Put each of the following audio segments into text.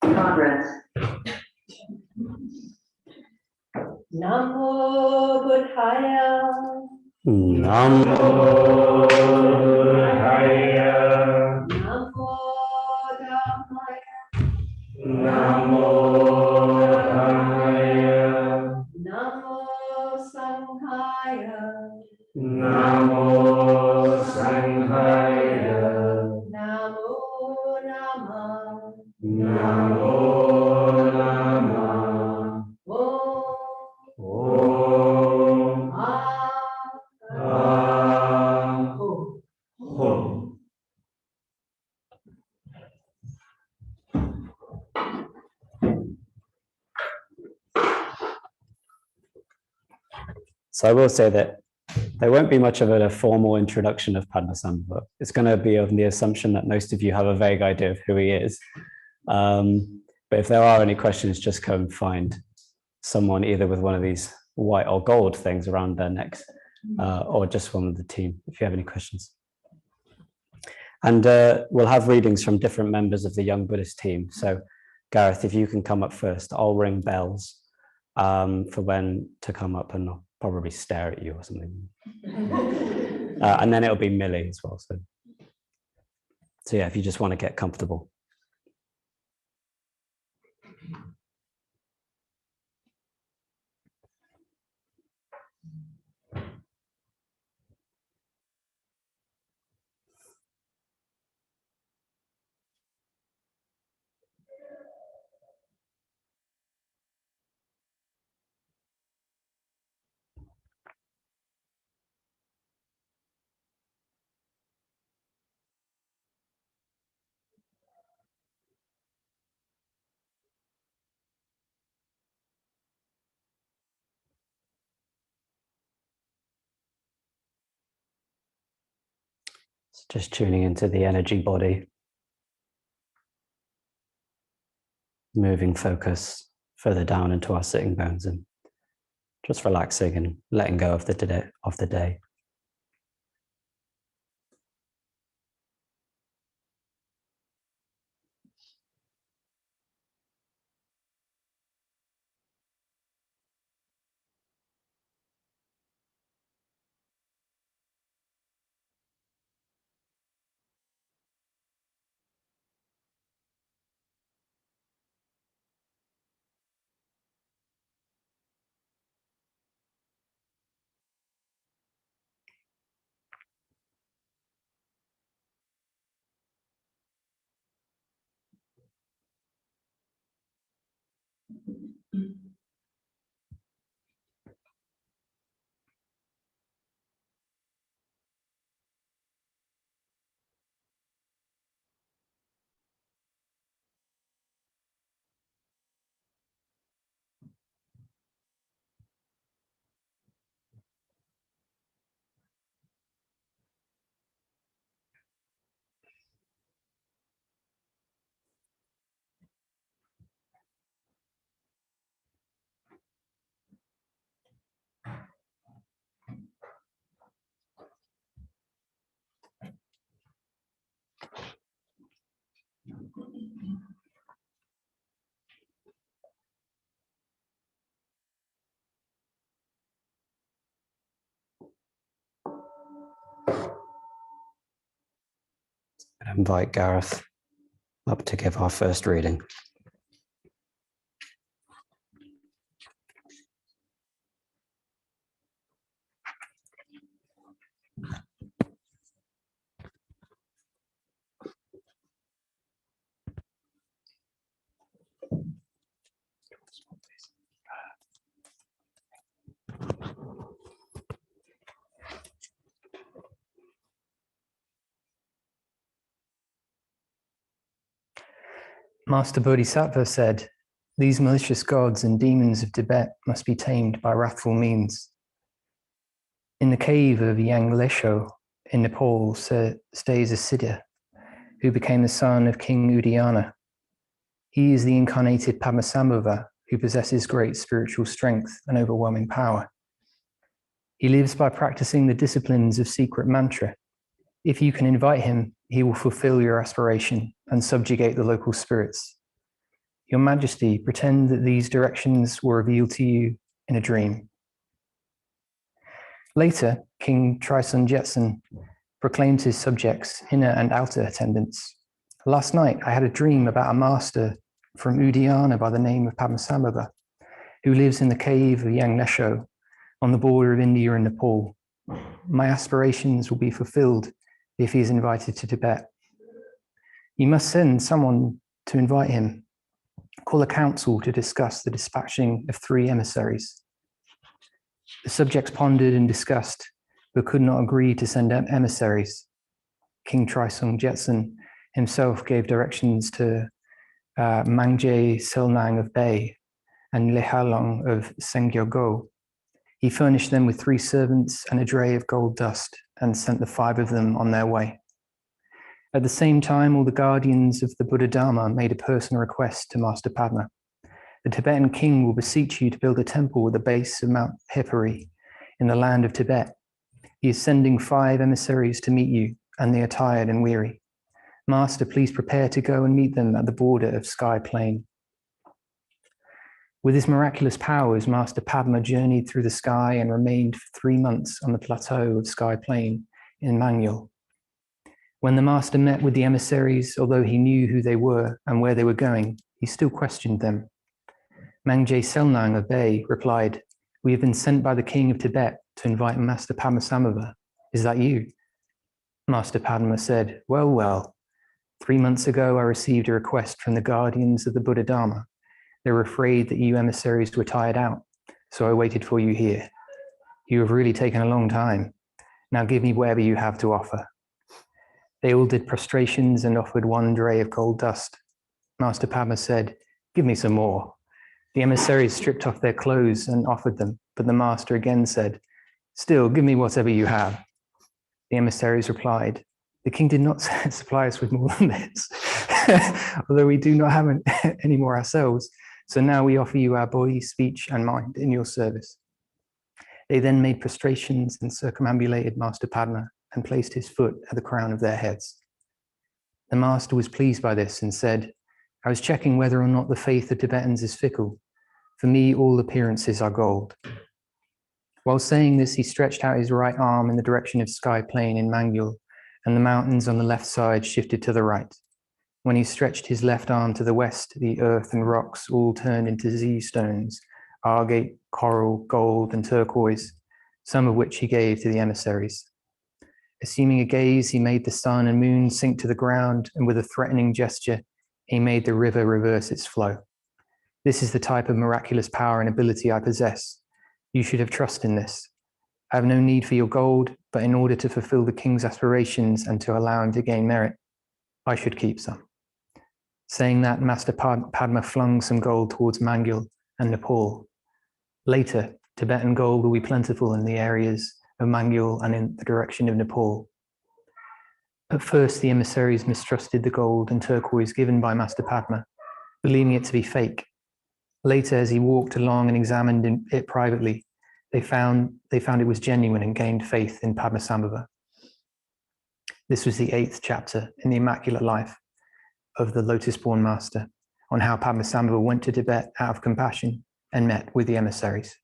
Congress. Namo Buddhaya. Namo Buddhaya. Namo Dhammaya. Namo Dhammaya. Namo Sanghaya. Namo Sanghaya. Namo Namah. Namo Namah. Om Hum. So I will say that there won't be much of a formal introduction of Padmasambhava. It's going to be on the assumption that most of you have a vague idea of who he is. But if there are any questions, just go and find someone either with one of these white or gold things around their necks, or just one of the team if you have any questions. And we'll have readings from different members of the Young Buddhist team. So Gareth, if you can come up first, I'll ring bells for when to come up, and I'll probably stare at you or something. And then it'll be Millie as well. So yeah, if you just want to get comfortable. Just tuning into the energy body, moving focus further down into our sitting bones and just relaxing and letting go of the day. I invite Gareth up to give our first reading. Master Bodhisattva said, "These malicious gods and demons of Tibet must be tamed by wrathful means." In the cave of Yanglesho in Nepal stays a Siddha who became the son of King Udayana. He is the incarnated Padmasambhava who possesses great spiritual strength and overwhelming power. He lives by practicing the disciplines of secret mantra. If you can invite him, he will fulfill your aspiration and subjugate the local spirits. Your Majesty, pretend that these directions were revealed to you in a dream. Later, King Trisun Jetsun proclaimed to his subjects, inner and outer attendants. Last night, I had a dream about a master from Udayana by the name of Padmasambhava, who lives in the cave of Yanglesho on the border of India and Nepal. My aspirations will be fulfilled if he is invited to Tibet. You must send someone to invite him. Call a council to discuss the dispatching of 3 emissaries. The subjects pondered and discussed, but could not agree to send emissaries. King Trisun Jetsun himself gave directions to Mangje Selnang of Bay and Lehalong of Sengyogo. He furnished them with 3 servants and a dray of gold dust and sent the 5 of them on their way. At the same time, all the guardians of the Buddha Dharma made a personal request to Master Padma. The Tibetan king will beseech you to build a temple at the base of Mount Hippari in the land of Tibet. He is sending 5 emissaries to meet you, and they are tired and weary. Master, please prepare to go and meet them at the border of Sky Plain. With his miraculous powers, Master Padma journeyed through the sky and remained for 3 months on the plateau of Sky Plain in Mangyul. When the master met with the emissaries, although he knew who they were and where they were going, he still questioned them. Mangje Selnang of Bay replied, "We have been sent by the king of Tibet to invite Master Padmasambhava. Is that you?" Master Padma said, well, 3 months ago I received a request from the guardians of the Buddha Dharma. They were afraid that you emissaries were tired out, so I waited for you here. You have really taken a long time. Now give me whatever you have to offer. They all did prostrations and offered 1 dray of gold dust. Master Padma said, "Give me some more." The emissaries stripped off their clothes and offered them, but the master again said, "Still, give me whatever you have." The emissaries replied, "The king did not supply us with more than this, although we do not have any more ourselves. So now we offer you our body, speech, and mind in your service." They then made prostrations and circumambulated Master Padma and placed his foot at the crown of their heads. The master was pleased by this and said, "I was checking whether or not the faith of Tibetans is fickle. For me, all appearances are gold." While saying this, he stretched out his right arm in the direction of Sky Plain in Mangyul, and the mountains on the left side shifted to the right. When he stretched his left arm to the west, the earth and rocks all turned into Z stones, agate, coral, gold, and turquoise, some of which he gave to the emissaries. Assuming a gaze, he made the sun and moon sink to the ground, and with a threatening gesture, he made the river reverse its flow. This is the type of miraculous power and ability I possess. You should have trust in this. I have no need for your gold, but in order to fulfill the king's aspirations and to allow him to gain merit, I should keep some. Saying that, Master Padma flung some gold towards Mangyul and Nepal. Later, Tibetan gold will be plentiful in the areas of Mangyul and in the direction of Nepal. At first, the emissaries mistrusted the gold and turquoise given by Master Padma, believing it to be fake. Later, as he walked along and examined it privately, they found it was genuine and gained faith in Padmasambhava. This was the 8th chapter in the Immaculate Life of the Lotus-born Master, on how Padmasambhava went to Tibet out of compassion and met with the emissaries.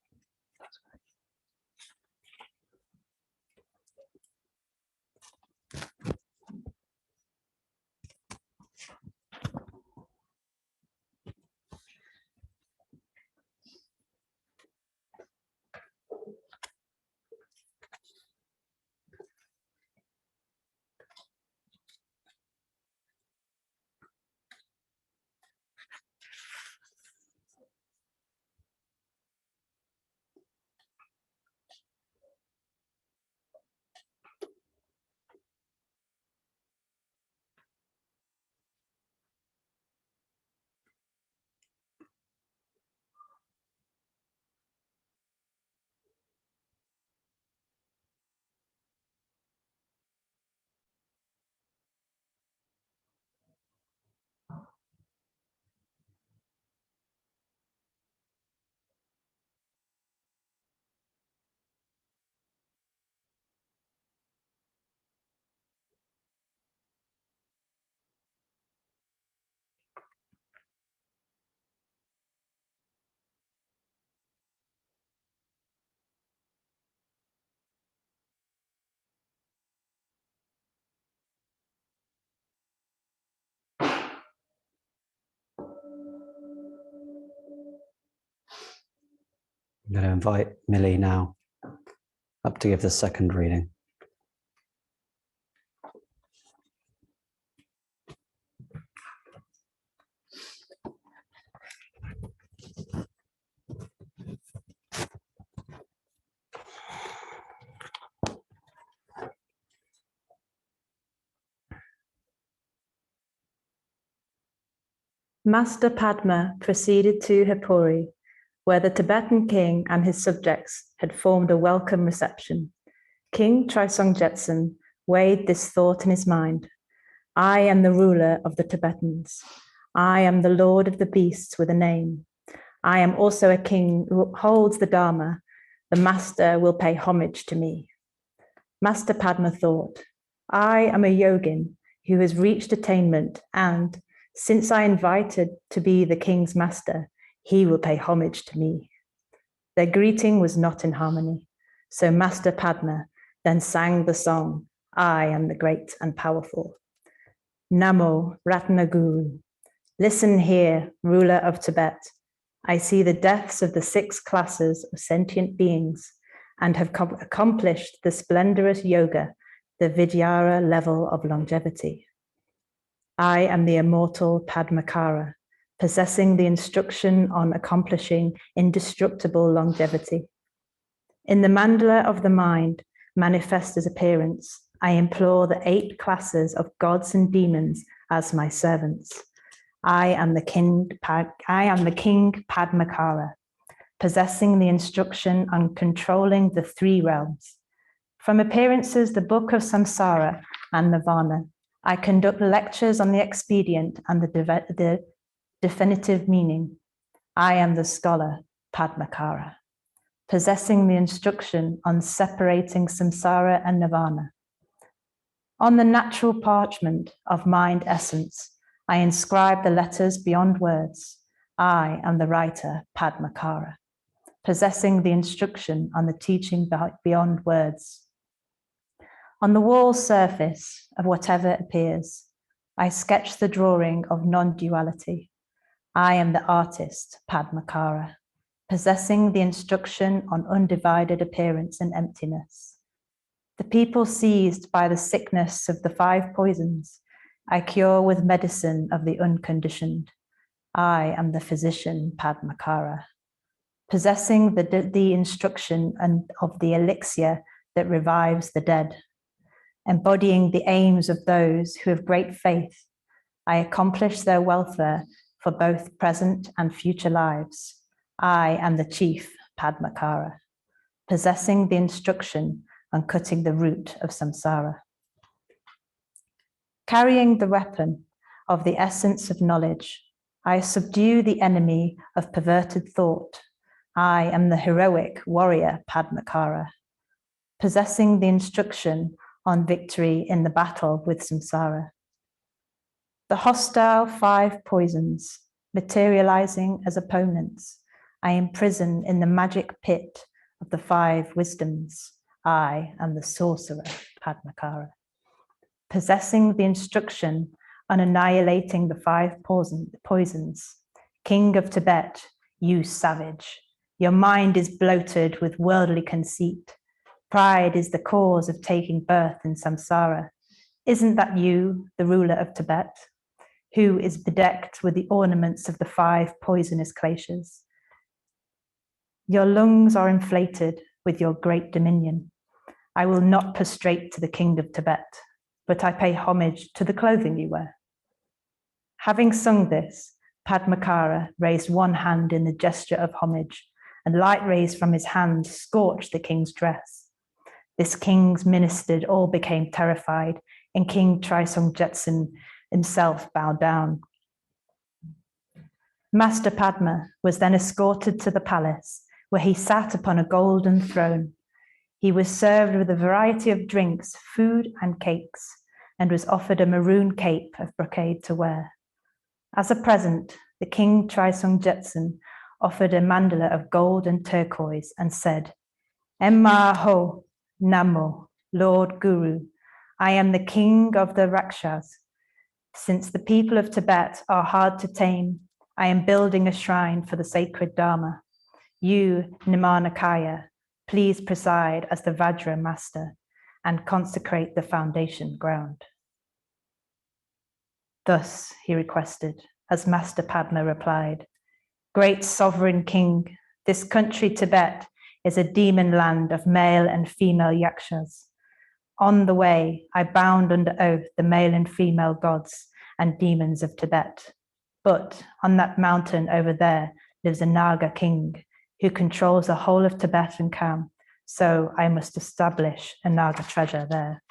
I'm going to invite Millie now up to give the second reading. Master Padma proceeded to Hapuri, where the Tibetan king and his subjects had formed a welcome reception. King Trisong Jetsun weighed this thought in his mind. I am the ruler of the Tibetans. I am the lord of the beasts with a name. I am also a king who holds the Dharma. The master will pay homage to me. Master Padma thought, I am a yogin who has reached attainment, and since I invited to be the king's master, he will pay homage to me. Their greeting was not in harmony, so Master Padma then sang the song, I am the great and powerful. Namo Ratnaguru. Listen here, ruler of Tibet. I see the deaths of the 6 classes of sentient beings and have accomplished the splendorous yoga, the Vidyara level of longevity. I am the immortal Padmakara, possessing the instruction on accomplishing indestructible longevity. In the mandala of the mind, manifest as appearance, I implore the 8 classes of gods and demons as my servants. I am the king Padmakara, possessing the instruction on controlling the 3 realms. From appearances, the book of samsara and nirvana, I conduct lectures on the expedient and the definitive meaning. I am the scholar Padmakara, possessing the instruction on separating samsara and nirvana. On the natural parchment of mind essence, I inscribe the letters beyond words. I am the writer Padmakara, possessing the instruction on the teaching beyond words. On the wall surface of whatever appears, I sketch the drawing of non-duality. I am the artist Padmakara, possessing the instruction on undivided appearance and emptiness. The people seized by the sickness of the 5 poisons, I cure with medicine of the unconditioned. I am the physician Padmakara, possessing the instruction of the elixir that revives the dead. Embodying the aims of those who have great faith, I accomplish their welfare for both present and future lives. I am the chief Padmakara, possessing the instruction on cutting the root of samsara. Carrying the weapon of the essence of knowledge, I subdue the enemy of perverted thought. I am the heroic warrior Padmakara, possessing the instruction on victory in the battle with samsara. The hostile 5 poisons, materializing as opponents, I imprison in the magic pit of the 5 wisdoms. I am the sorcerer Padmakara, possessing the instruction on annihilating the 5 poisons. King of Tibet, you savage, your mind is bloated with worldly conceit. Pride is the cause of taking birth in samsara. Isn't that you, the ruler of Tibet, who is bedecked with the ornaments of the 5 poisonous glaciers? Your lungs are inflated with your great dominion. I will not prostrate to the king of Tibet, but I pay homage to the clothing you wear. Having sung this, Padmakara raised one hand in the gesture of homage, and light rays from his hand scorched the king's dress. This king's ministers all became terrified, and King Trisong Jetsun himself bowed down. Master Padma was then escorted to the palace, where he sat upon a golden throne. He was served with a variety of drinks, food, and cakes, and was offered a maroon cape of brocade to wear. As a present, the King Trisong Jetsun offered a mandala of gold and turquoise and said, Emma ho, Namo, Lord Guru, I am the king of the Rakshas. Since the people of Tibet are hard to tame, I am building a shrine for the sacred Dharma. You, Nirmanakaya, please preside as the Vajra master and consecrate the foundation ground. Thus, he requested, as Master Padma replied, Great sovereign king, this country Tibet is a demon land of male and female yakshas. On the way, I bound under oath the male and female gods and demons of Tibet. But on that mountain over there lives a Naga king who controls the whole of Tibet and Kham. So I must establish a Naga treasure there.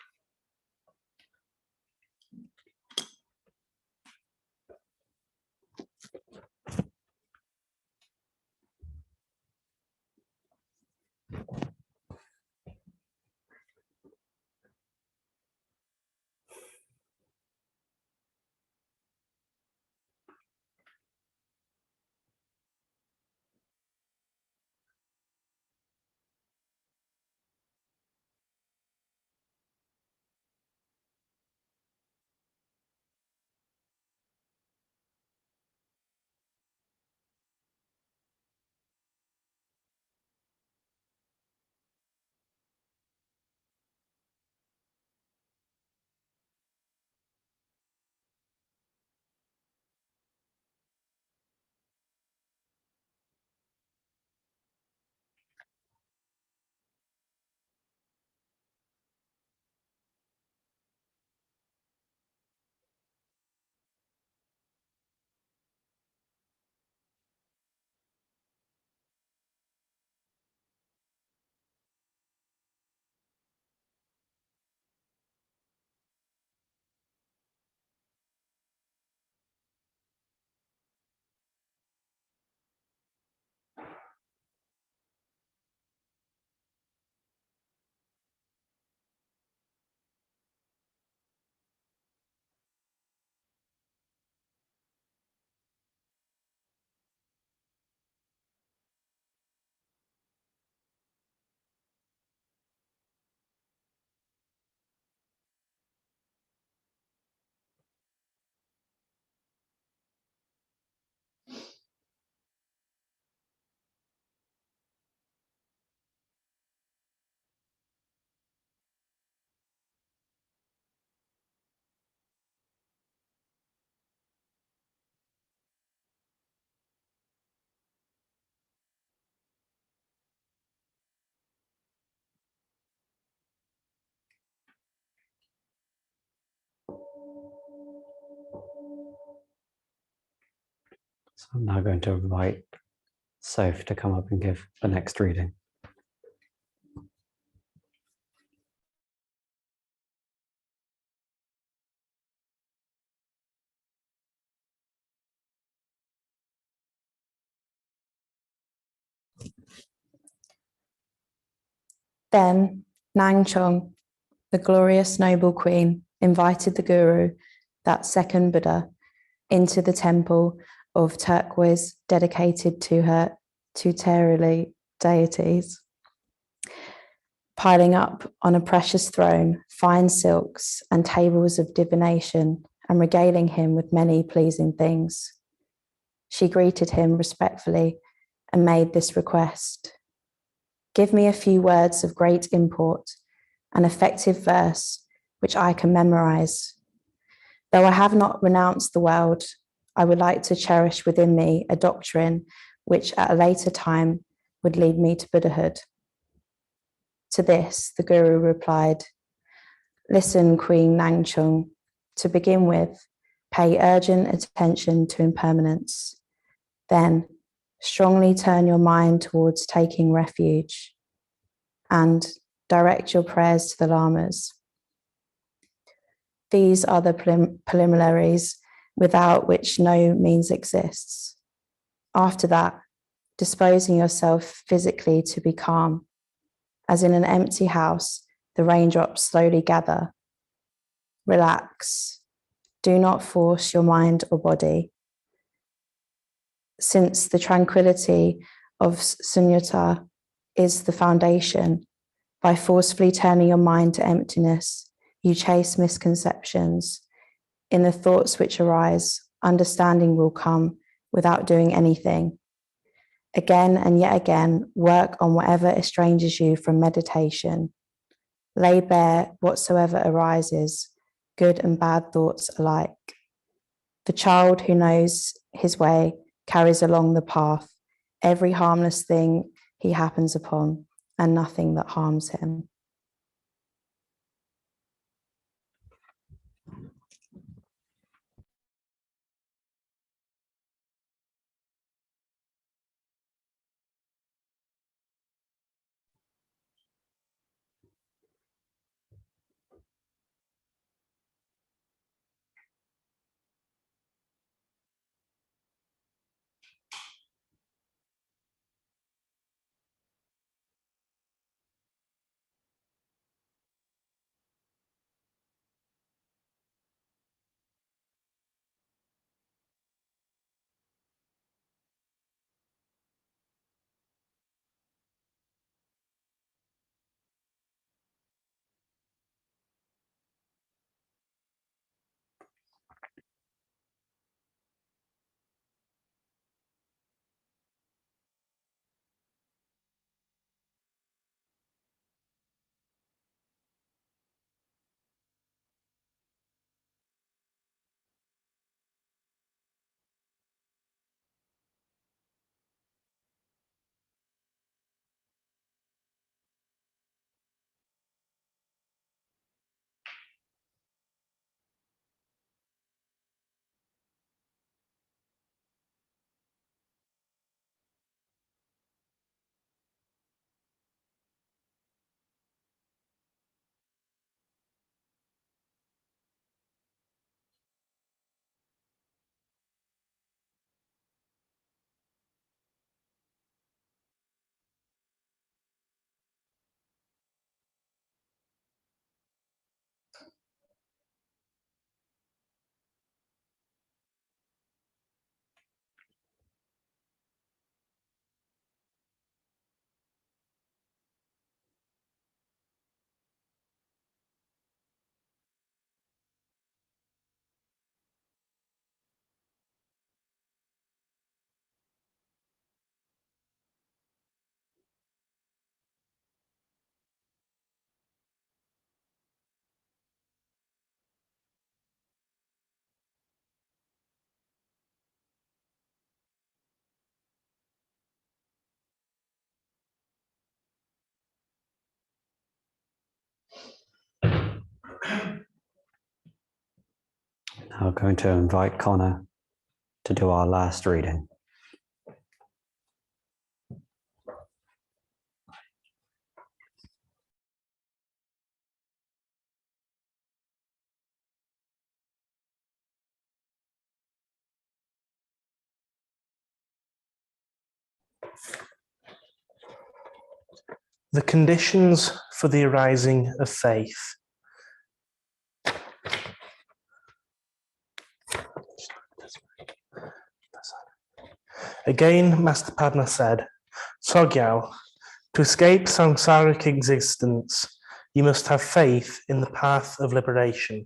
So I'm now going to invite Soph to come up and give the next reading. Then Nangchong, the glorious noble queen, invited the Guru, that second Buddha, into the temple of turquoise dedicated to her tutelary deities, piling up on a precious throne fine silks and tables of divination, and regaling him with many pleasing things. She greeted him respectfully and made this request: Give me a few words of great import, an effective verse which I can memorize. Though I have not renounced the world, I would like to cherish within me a doctrine which at a later time would lead me to Buddhahood. To this, the Guru replied, Listen, Queen Nangchong, to begin with, pay urgent attention to impermanence. Then, strongly turn your mind towards taking refuge and direct your prayers to the lamas. These are the preliminaries without which no means exists. After that, disposing yourself physically to be calm. As in an empty house, the raindrops slowly gather. Relax. Do not force your mind or body. Since the tranquility of sunyata is the foundation, by forcefully turning your mind to emptiness, you chase misconceptions. In the thoughts which arise, understanding will come without doing anything. Again and yet again, work on whatever estranges you from meditation. Lay bare whatsoever arises, good and bad thoughts alike. The child who knows his way carries along the path every harmless thing he happens upon, and nothing that harms him. Now I'm going to invite Connor to do our last reading. The conditions for the arising of faith. Again, Master Padma said, Sogyal, to escape samsaric existence, you must have faith in the path of liberation.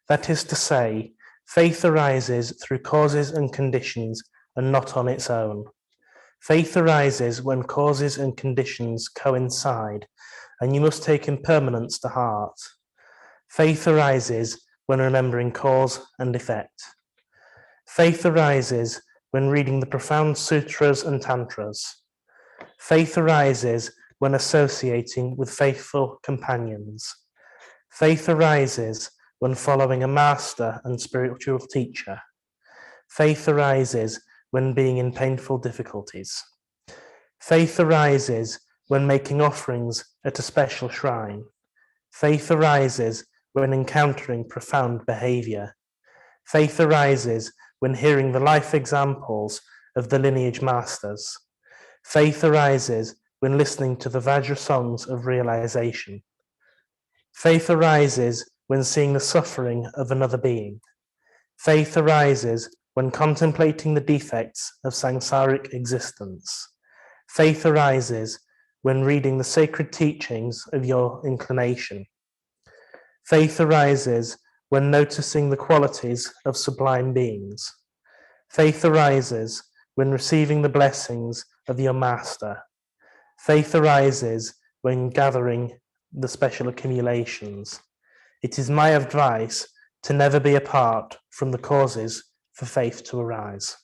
That is to say, faith arises through causes and conditions and not on its own. Faith arises when causes and conditions coincide, and you must take impermanence to heart. Faith arises when remembering cause and effect. Faith arises when reading the profound sutras and tantras. Faith arises when associating with faithful companions. Faith arises when following a master and spiritual teacher. Faith arises when being in painful difficulties. Faith arises when making offerings at a special shrine. Faith arises when encountering profound behavior. Faith arises when hearing the life examples of the lineage masters. Faith arises when listening to the Vajra songs of realization. Faith arises when seeing the suffering of another being. Faith arises when contemplating the defects of samsaric existence. Faith arises when reading the sacred teachings of your inclination. Faith arises when noticing the qualities of sublime beings. Faith arises when receiving the blessings of your master. Faith arises when gathering the special accumulations. It is my advice to never be apart from the causes for faith to arise.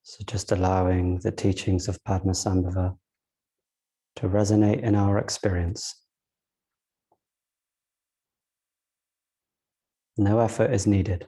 So just allowing the teachings of Padmasambhava to resonate in our experience. No effort is needed.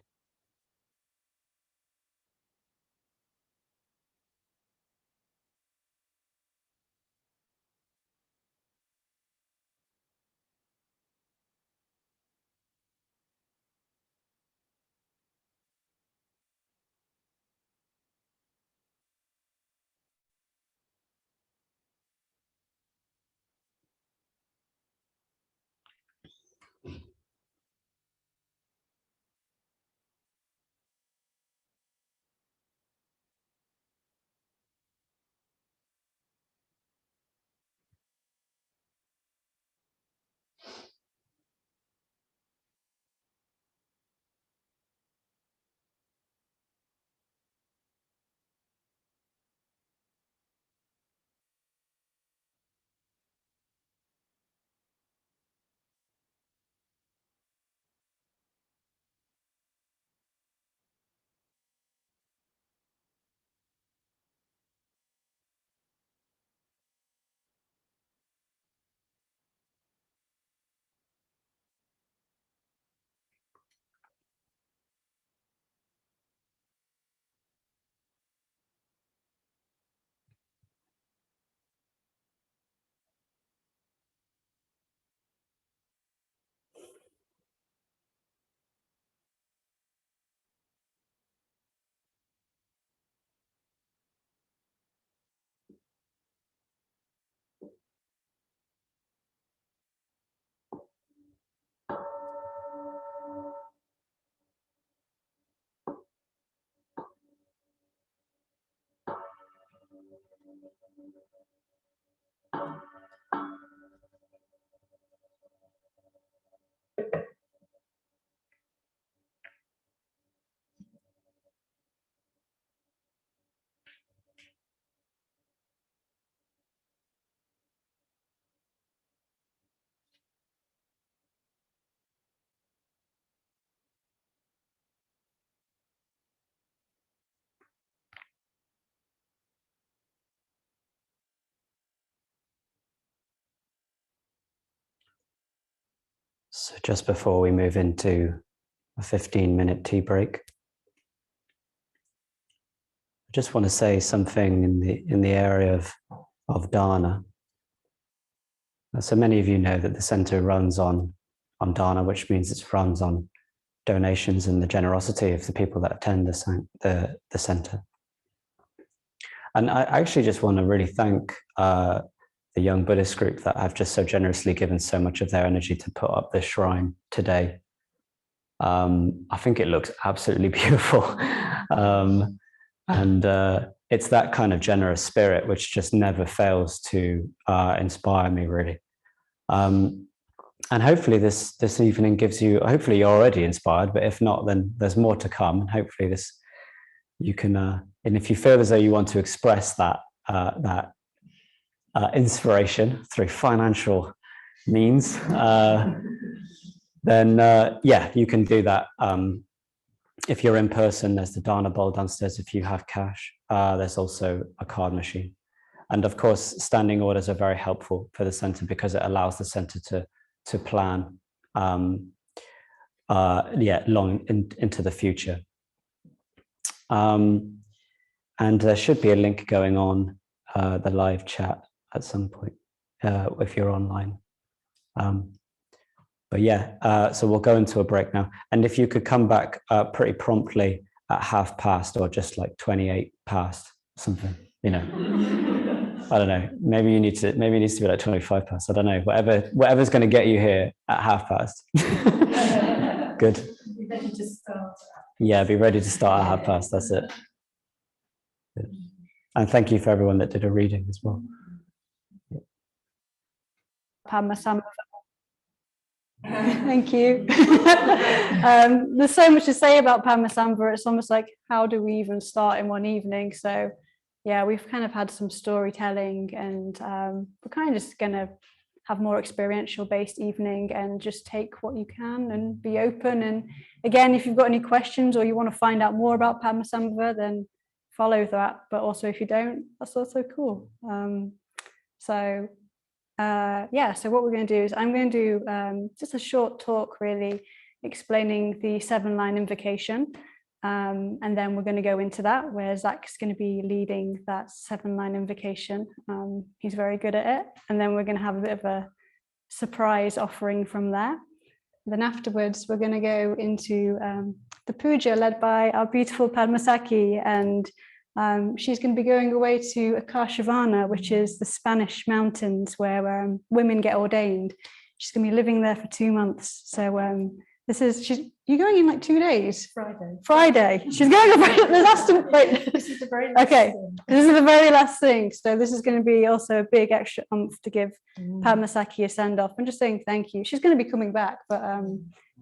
So just before we move into a 15-minute tea break, I just want to say something in the area of dana. So many of you know that the center runs on dana, which means it runs on donations and the generosity of the people that attend the center. And I actually just want to really thank the young Buddhist group that have just so generously given so much of their energy to put up this shrine today. I think it looks absolutely beautiful. And it's that kind of generous spirit which just never fails to inspire me, really. And hopefully this evening gives you, hopefully you're already inspired, but if not, then there's more to come. And hopefully you can, and if you feel as though you want to express that inspiration through financial means, then yeah, you can do that. If you're in person, there's the Dana bowl downstairs. If you have cash, there's also a card machine. And of course, standing orders are very helpful for the center because it allows the center to plan long into the future. And there should be a link going on the live chat at some point if you're online. But yeah, so we'll go into a break now. And if you could come back pretty promptly at past or just like 28 past, something, you know. I don't know. Maybe it needs to be like 25 past. I don't know. Whatever's going to get you here at past. Good. Be ready to start. Yeah, be ready to start at past. That's it. Good. And thank you for everyone that did a reading as well. Padmasambhava. Thank you. There's so much to say about Padmasambhava. It's almost like, how do we even start in one evening? So yeah, we've kind of had some storytelling, and we're kind of just going to have more experiential based evening and just take what you can and be open. And again, if you've got any questions or you want to find out more about Padmasambhava, then follow that, but also if you don't, that's also cool. So what we're going to do is I'm going to do just a short talk, really explaining the 7-line invocation, and then we're going to go into that, where Zach's going to be leading that 7-line invocation. He's very good at it, and then we're going to have a bit of a surprise offering from there. Then afterwards, we're going to go into the puja led by our beautiful Padmasakhi, and she's going to be going away to Akashvana, which is the Spanish mountains where women get ordained. She's going to be living there for 2 months. So you're going in like 2 days? Friday. She's going on Friday. This is the very last thing. This is the very last thing. So this is going to be also a big extra oomph to give Padmasakhi a send-off. I'm just saying thank you. She's going to be coming back, but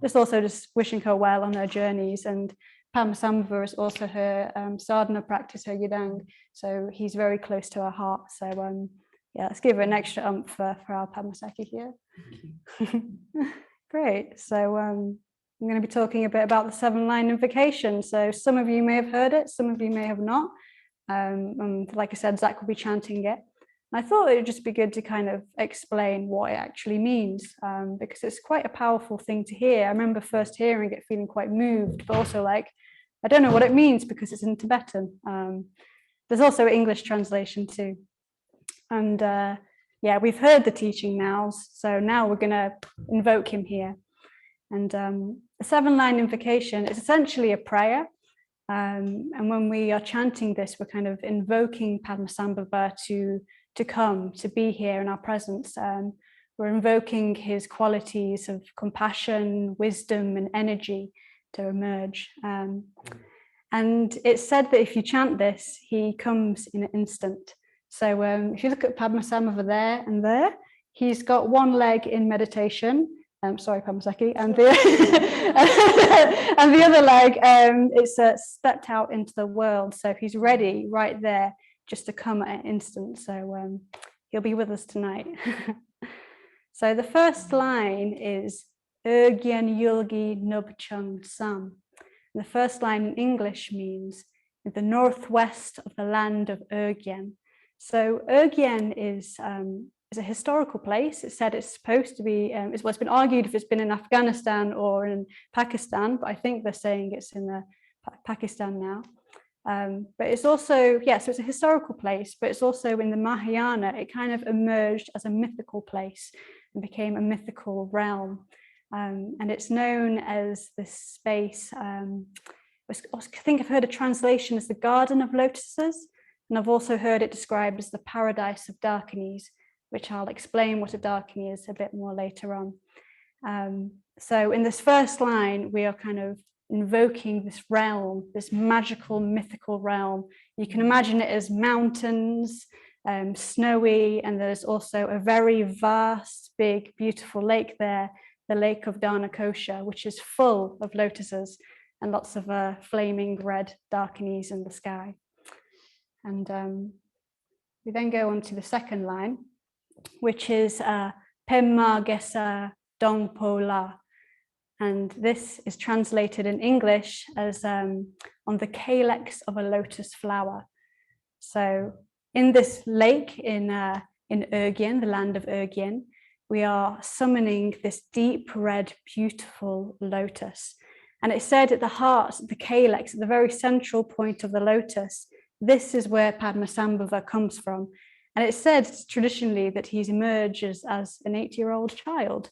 just wishing her well on her journeys. And Padmasambhava is also her sadhana practice, her yidang. So he's very close to her heart. So let's give her an extra oomph for our Padmasakhi here. Great. So I'm going to be talking a bit about the 7-line invocation. So some of you may have heard it, some of you may have not. And like I said, Zach will be chanting it. I thought it would just be good to kind of explain what it actually means, because it's quite a powerful thing to hear. I remember first hearing it, feeling quite moved, but also like, I don't know what it means because it's in Tibetan. There's also an English translation too. And we've heard the teaching now, so now we're going to invoke him here. And the 7-line invocation is essentially a prayer. And when we are chanting this, we're kind of invoking Padmasambhava to come, to be here in our presence. We're invoking his qualities of compassion, wisdom, and energy to emerge. And it's said that if you chant this, he comes in an instant. So if you look at Padmasambhava there and there, he's got one leg in meditation. Sorry, Padmasakhi, and the and the other leg it's stepped out into the world. So he's ready right there just to come at an instant. So he'll be with us tonight. So the first line is Ögyen Yulgi Nubchung Sam. And the first line in English means the northwest of the land of Ögyen. So Ögyen is a historical place. It's said it's supposed to be, it's been argued if it's been in Afghanistan or in Pakistan, but I think they're saying it's in Pakistan now. But it's also, so it's a historical place, but it's also in the Mahayana, it kind of emerged as a mythical place and became a mythical realm. And it's known as this space, I think I've heard a translation as the Garden of Lotuses, and I've also heard it described as the Paradise of Darkinis, which I'll explain what a Darkini is a bit more later on. So in this first line, we are kind of invoking this realm, this magical, mythical realm. You can imagine it as mountains, snowy, and there's also a very vast, big, beautiful lake there, the lake of Dharmakosha, which is full of lotuses and lots of flaming red Darkinis in the sky. And we then go on to the second line, which is Pemma Gesa Dongpo La. And this is translated in English as on the calyx of a lotus flower. So in this lake in Ögyen, the land of Ögyen, we are summoning this deep red, beautiful lotus. And it's said at the heart, the calyx, at the very central point of the lotus, this is where Padmasambhava comes from. And it's said traditionally that he emerges as an 8-year-old child,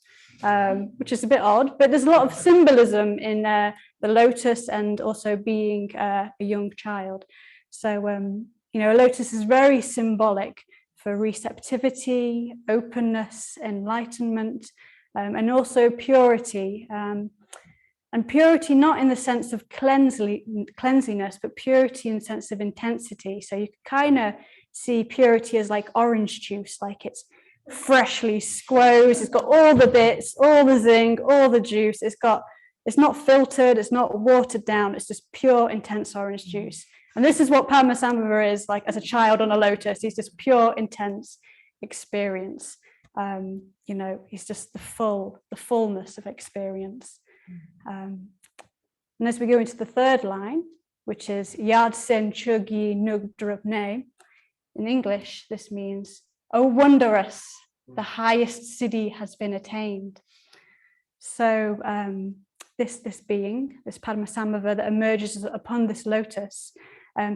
which is a bit odd, but there's a lot of symbolism in the lotus and also being a young child. So, a lotus is very symbolic for receptivity, openness, enlightenment, and also purity. And purity not in the sense of cleanliness, but purity in the sense of intensity. So you kind of see purity as like orange juice, like it's freshly squoze, it's got all the bits, all the zing, all the juice. It's not filtered, it's not watered down, it's just pure, intense orange juice. And this is what Padmasambhava is like as a child on a lotus. He's just pure, intense experience. He's just the fullness of experience. And as we go into the third line, which is Yad Sen Chugi Nugdrabne. In English, this means, "Oh, wondrous, the highest siddhi has been attained." So this being, this Padmasambhava that emerges upon this lotus,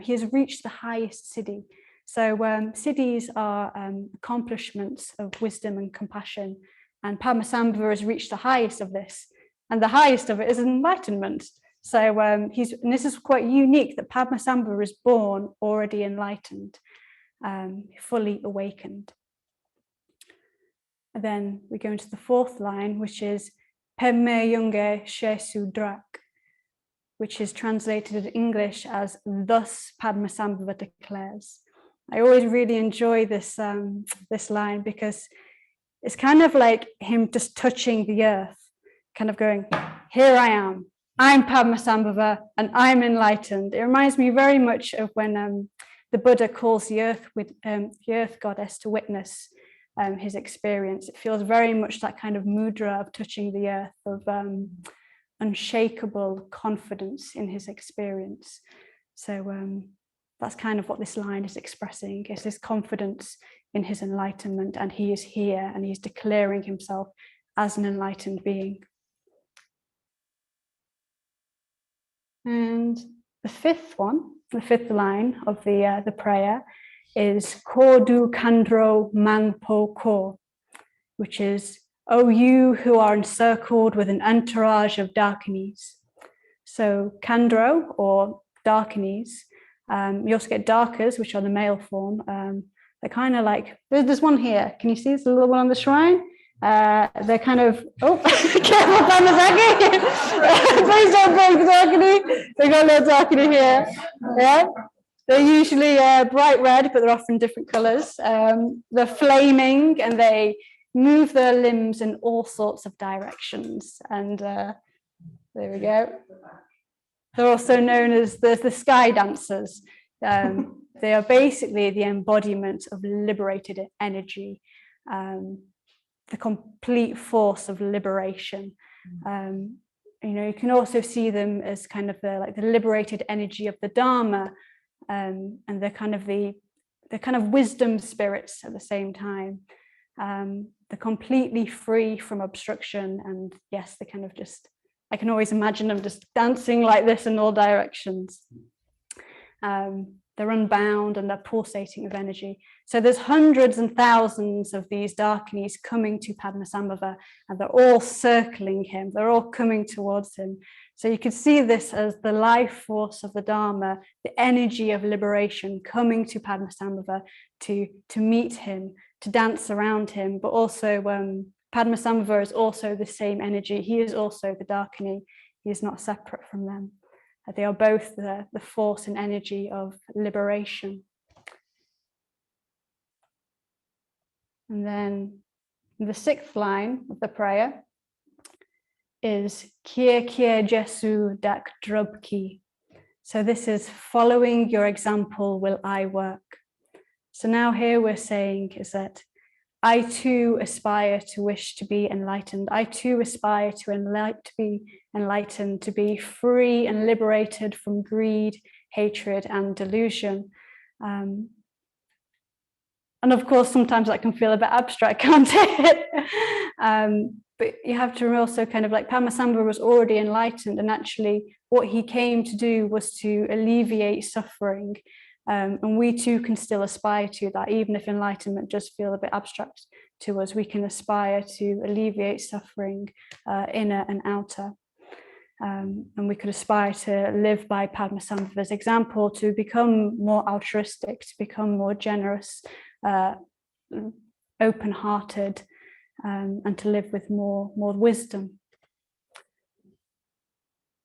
he has reached the highest siddhi. So siddhis are accomplishments of wisdom and compassion, and Padmasambhava has reached the highest of this, and the highest of it is enlightenment. So and this is quite unique, that Padmasambhava is born already enlightened, fully awakened. And then we go into the fourth line, which is Pemme Yunge Shesu Drak, which is translated in English as "Thus Padmasambhava declares." I always really enjoy this this line, because it's kind of like him just touching the earth, kind of going, "Here I am, I'm Padmasambhava and I'm enlightened." It reminds me very much of when the Buddha calls the earth goddess to witness his experience. It feels very much that kind of mudra of touching the earth, of unshakable confidence in his experience. So that's kind of what this line is expressing, is this confidence in his enlightenment, and he is here and he's declaring himself as an enlightened being. And the fifth line of the prayer is Kodu Kandro Manpo Ko, which is, "O you who are encircled with an entourage of darkinis." So Kandro, or darkinis, you also get darkers, which are the male form. They're kind of like, there's one here. Can you see? There's a little one on the shrine. They're kind of, oh, careful, Padmasakhi. Please don't break the darkini. They've got a little darkini here. Yeah. They're usually bright red, but they're often different colors. They're flaming, and they move their limbs in all sorts of directions. And there we go. They're also known as the sky dancers. They are basically the embodiment of liberated energy, the complete force of liberation. You can also see them as kind of the liberated energy of the Dharma, and they're kind of wisdom spirits at the same time. They're completely free from obstruction, and yes, they kind of just, I can always imagine them just dancing like this in all directions. They're unbound and they're pulsating of energy. So there's hundreds and thousands of these darkinis coming to Padmasambhava, and they're all circling him. They're all coming towards him. So you could see this as the life force of the Dharma, the energy of liberation coming to Padmasambhava to meet him, to dance around him. But also Padmasambhava is also the same energy. He is also the darkini. He is not separate from them. They are both the force and energy of liberation. And then the sixth line of the prayer is Kier Kier Jesu Dak Drubki. So this is, following your example will I work. So now here we're saying is that I too aspire to wish to be enlightened. I too aspire to be enlightened, to be free and liberated from greed, hatred, and delusion. And of course, sometimes that can feel a bit abstract, can't it? But you have to also kind of like, Padmasambhava was already enlightened, and actually what he came to do was to alleviate suffering. And we too can still aspire to that, even if enlightenment does feel a bit abstract to us. We can aspire to alleviate suffering, inner and outer. And we could aspire to live by Padmasambhava's example, to become more altruistic, to become more generous, open-hearted, and to live with more wisdom.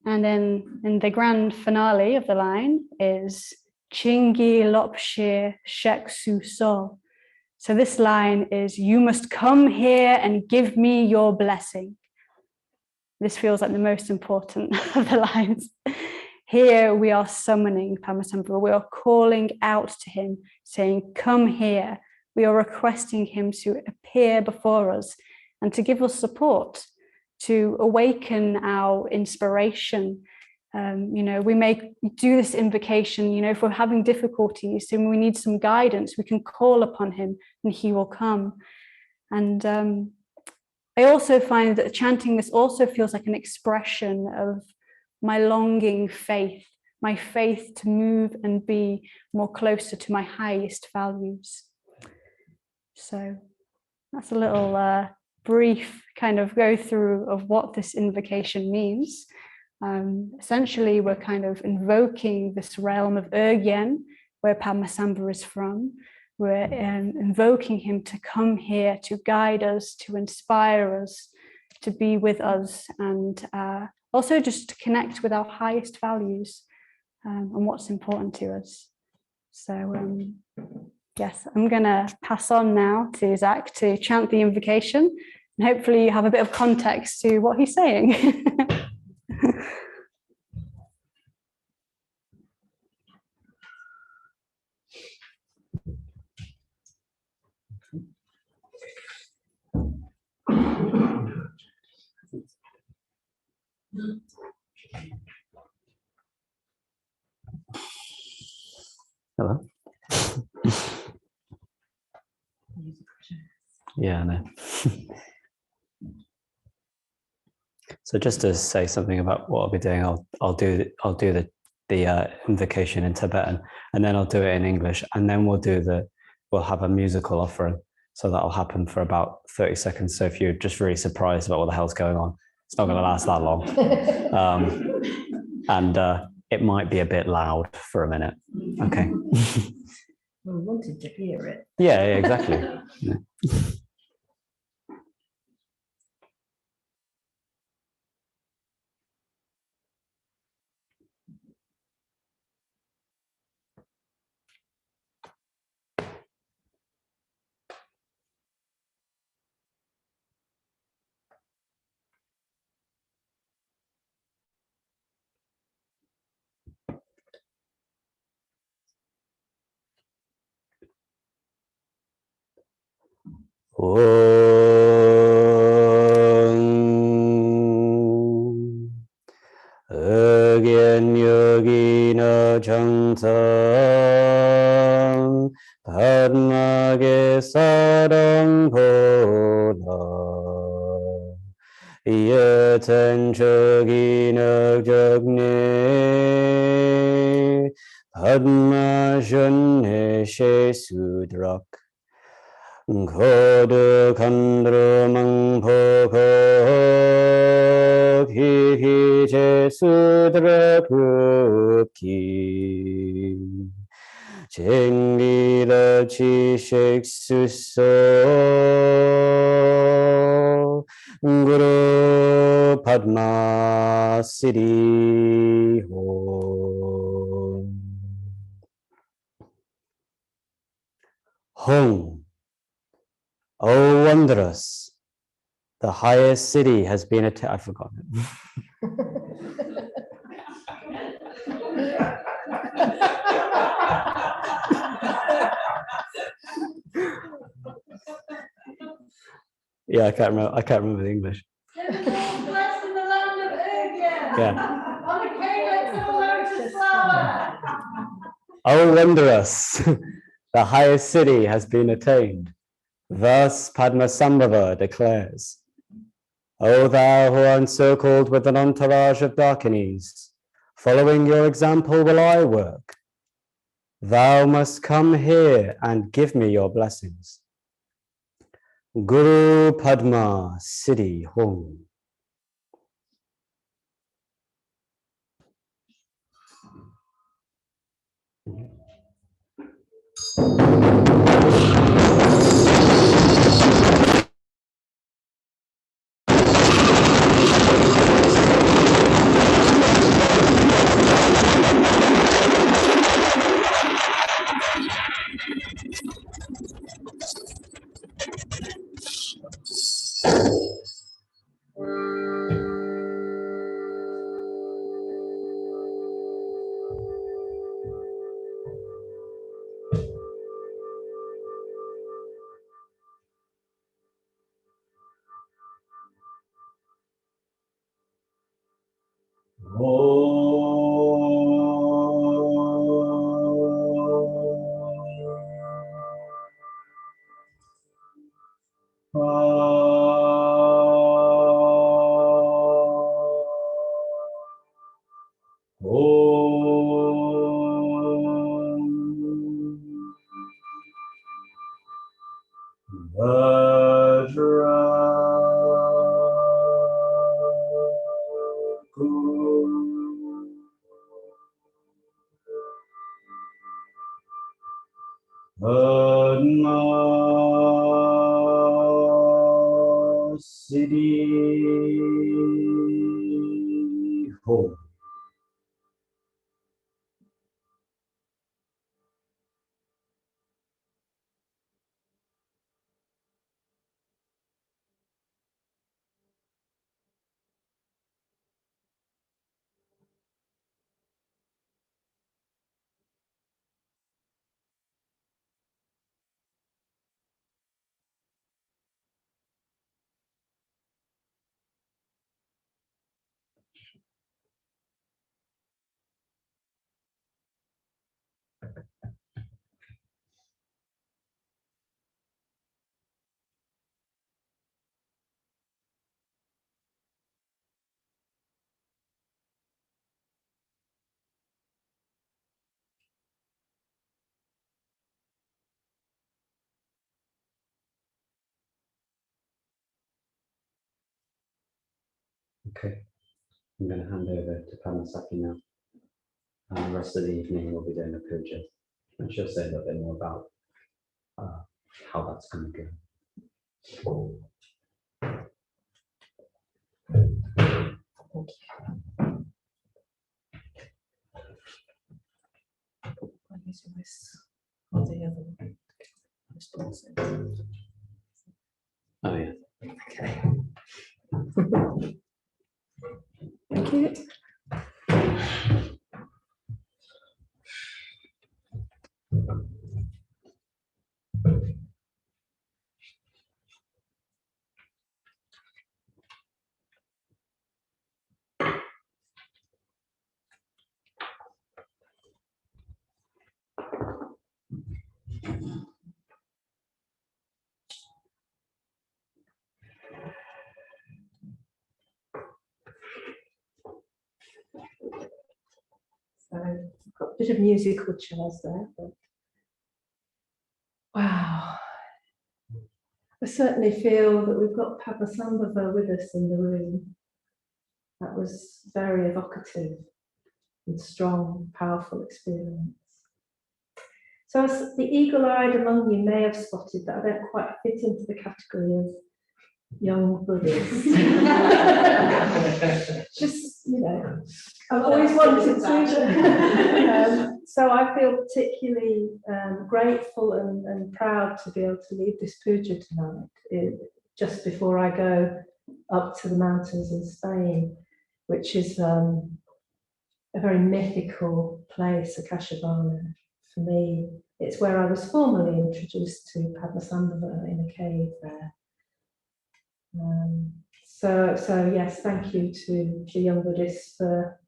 And then in the grand finale of the line is Chingi Lopshir Sheksu So. So this line is, you must come here and give me your blessing. This feels like the most important of the lines. Here we are summoning Padmasambhava. We are calling out to him, saying, come here. We are requesting him to appear before us and to give us support, to awaken our inspiration, We may do this invocation, if we're having difficulties and we need some guidance, we can call upon him and he will come. And I also find that chanting this also feels like an expression of my longing faith, my faith to move and be more closer to my highest values. So that's a little brief kind of go through of what this invocation means. Essentially, we're kind of invoking this realm of Urgyen, where Padmasambhava is from. We're invoking him to come here, to guide us, to inspire us, to be with us, and also just to connect with our highest values and what's important to us. So yes, I'm going to pass on now to Zach to chant the invocation, and hopefully you have a bit of context to what he's saying. Hello. Yeah, I know. So just to say something about what I'll be doing, I'll do the invocation in Tibetan, and then I'll do it in English, and then we'll have a musical offering. So that'll happen for about 30 seconds. So if you're just really surprised about what the hell's going on, it's not going to last that long. And it might be a bit loud for a minute. Okay. We wanted to hear it. Yeah, exactly. Yeah. Urgyen yogina changsam padmage sadam bodha yeten chogina jagne padma jane she sudrak Kodu kandru mangpo ko ki ki che sudra ki chengi la chi shek suso Guru Padma Siddhi Hong. Oh, wondrous, the highest city has been attained. I've forgotten it. Yeah, I can't remember the English. Blessed in the land of Urgyen. Yeah. On a calyx of lotus flower. Oh, wondrous, the highest city has been attained. Thus Padmasambhava declares, O thou who are encircled with an entourage of Dakinis, following your example will I work. Thou must come here and give me your blessings. Guru Padma Siddhi Hong. Oh. Padmasambhava. Okay, I'm going to hand over to Padmasakhi now. And the rest of the evening we'll be doing a puja. And she'll say a little bit more about how that's going to go. Oh yeah. Okay. Thank you. So I've got a bit of musical chairs there, but wow. I certainly feel that we've got Padmasambhava with us in the room. That was very evocative and strong, powerful experience. So as the eagle-eyed among you may have spotted that I don't quite fit into the category of young Buddhist. Just, you know, I've always wanted to. So I feel particularly grateful and proud to be able to lead this puja tonight, just before I go up to the mountains in Spain, which is a very mythical place, Akashabana. For me, it's where I was formally introduced to Padmasambhava in a cave there. So yes, thank you to the young Buddhists for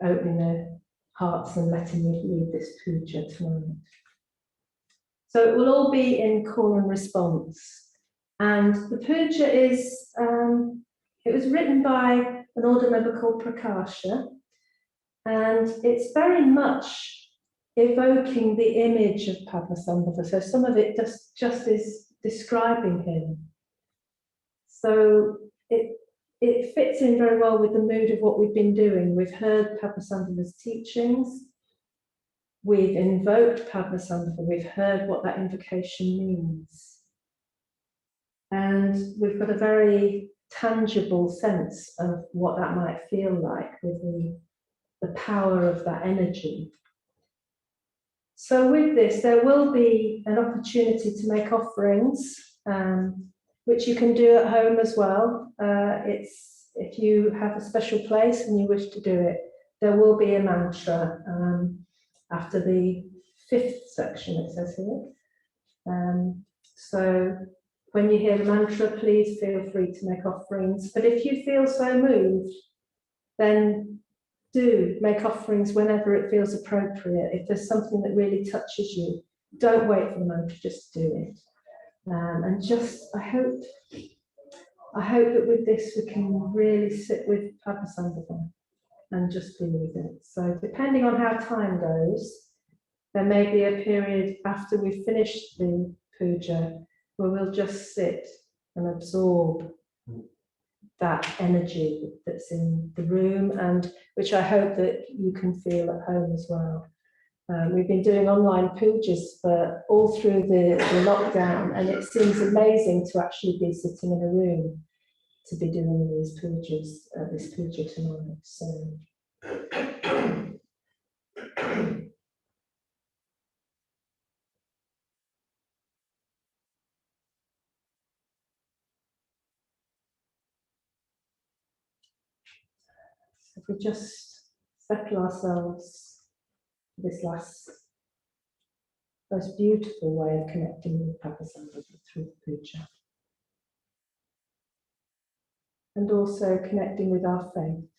opening their hearts and letting me lead this puja tonight. So it will all be in call and response. And the puja is, it was written by an order member called Prakasha, and it's very much evoking the image of Padmasambhava. So some of it just is describing him. So it fits in very well with the mood of what we've been doing. We've heard Padmasambhava's teachings. We've invoked Padmasambhava. We've heard what that invocation means. And we've got a very tangible sense of what that might feel like with the power of that energy. So with this, there will be an opportunity to make offerings, which you can do at home as well. If you have a special place and you wish to do it, there will be a mantra after the 5th section, it says here. So when you hear the mantra, please feel free to make offerings. But if you feel so moved, then do make offerings whenever it feels appropriate. If there's something that really touches you, don't wait for the mantra, just do it. And just, I hope that with this we can really sit with Padmasambhava and just be with it. So depending on how time goes, there may be a period after we've finished the puja where we'll just sit and absorb that energy that's in the room, and which I hope that you can feel at home as well. We've been doing online pujas for all through the lockdown, and it seems amazing to actually be sitting in a room to be doing these pujas, this puja tonight. So. If we just settle ourselves for this last, most beautiful way of connecting with Padmasambhava through the puja. And also connecting with our faith,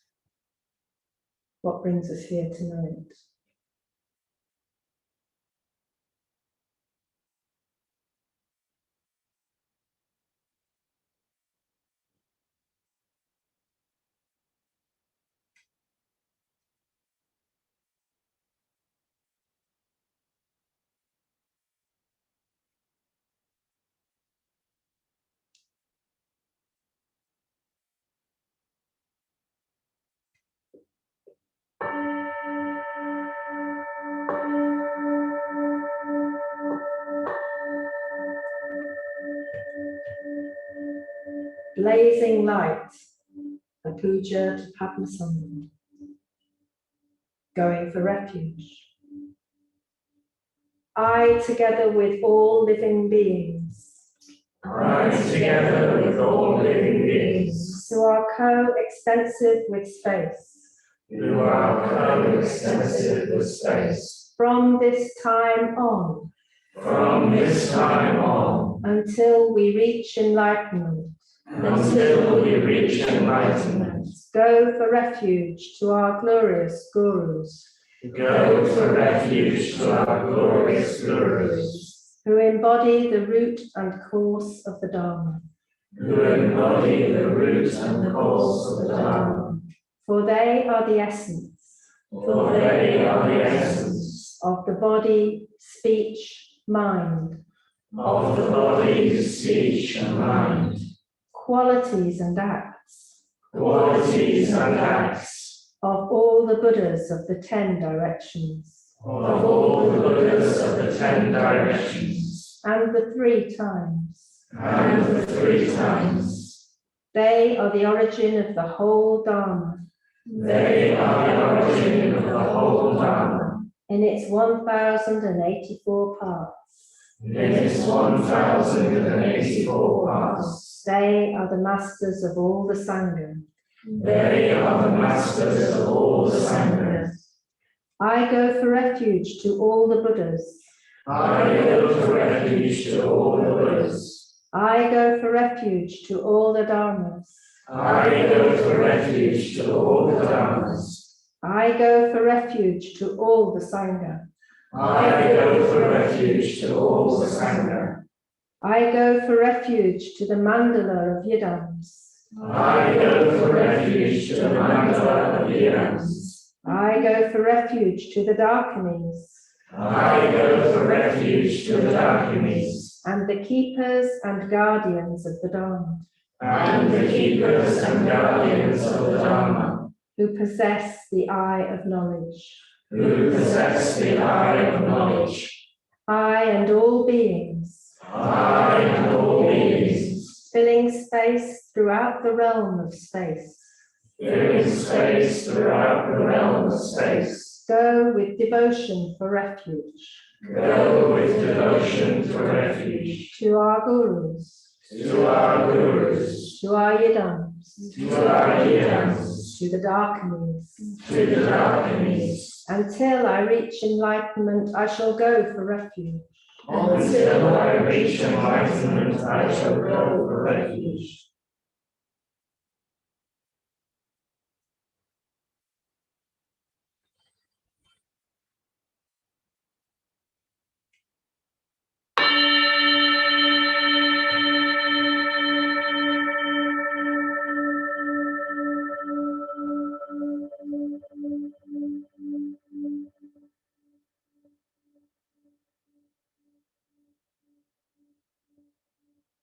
what brings us here tonight. Blazing light, a puja to Padmasambhava. Going for refuge. I, together with all living beings. I, together with all living beings. Who are co-extensive with space. Who are co-extensive with space. From this time on. From this time on. Until we reach enlightenment. Until we reach enlightenment. Go for refuge to our glorious gurus. Go for refuge to our glorious gurus. Who embody the root and course of the Dharma. Who embody the root and course of the Dharma. For they are the essence. For they are the essence. Of the body, speech, mind. Of the body, speech, and mind. Qualities and acts. Qualities and acts. Of all the Buddhas of the 10 directions. Of all the Buddhas of the 10 directions. And the 3 times. And the 3 times. They are the origin of the whole Dharma. They are the origin of the whole Dharma. In its 1084 parts. In its 1084 parts. They are the masters of all the Sangha. They are the masters of all the Sangha. I go for refuge to all the Buddhas. I go for refuge to all the Buddhas. I go for refuge to all the Dharmas. I go for refuge to all the Dharmas. I go for refuge to all the Sangha. I go for refuge to all the Sangha. I go for refuge to the mandala of Yidams. I go for refuge to the mandala of Yidams. I go for refuge to the Darkinis. I go for refuge to the Darkinis. And the keepers and guardians of the Dharma. And the keepers and guardians of the Dharma. Who possess the eye of knowledge. Who possess the eye of knowledge. I and all beings. I and all beings. Filling space throughout the realm of space. Filling space throughout the realm of space. Go with devotion for refuge. Go with devotion for refuge. To our gurus. To our gurus. To our yidams. To our yidams. To the Darkinis. To the Darkinis. Until I reach enlightenment, I shall go for refuge. Until I reach enlightenment, I shall go for refuge.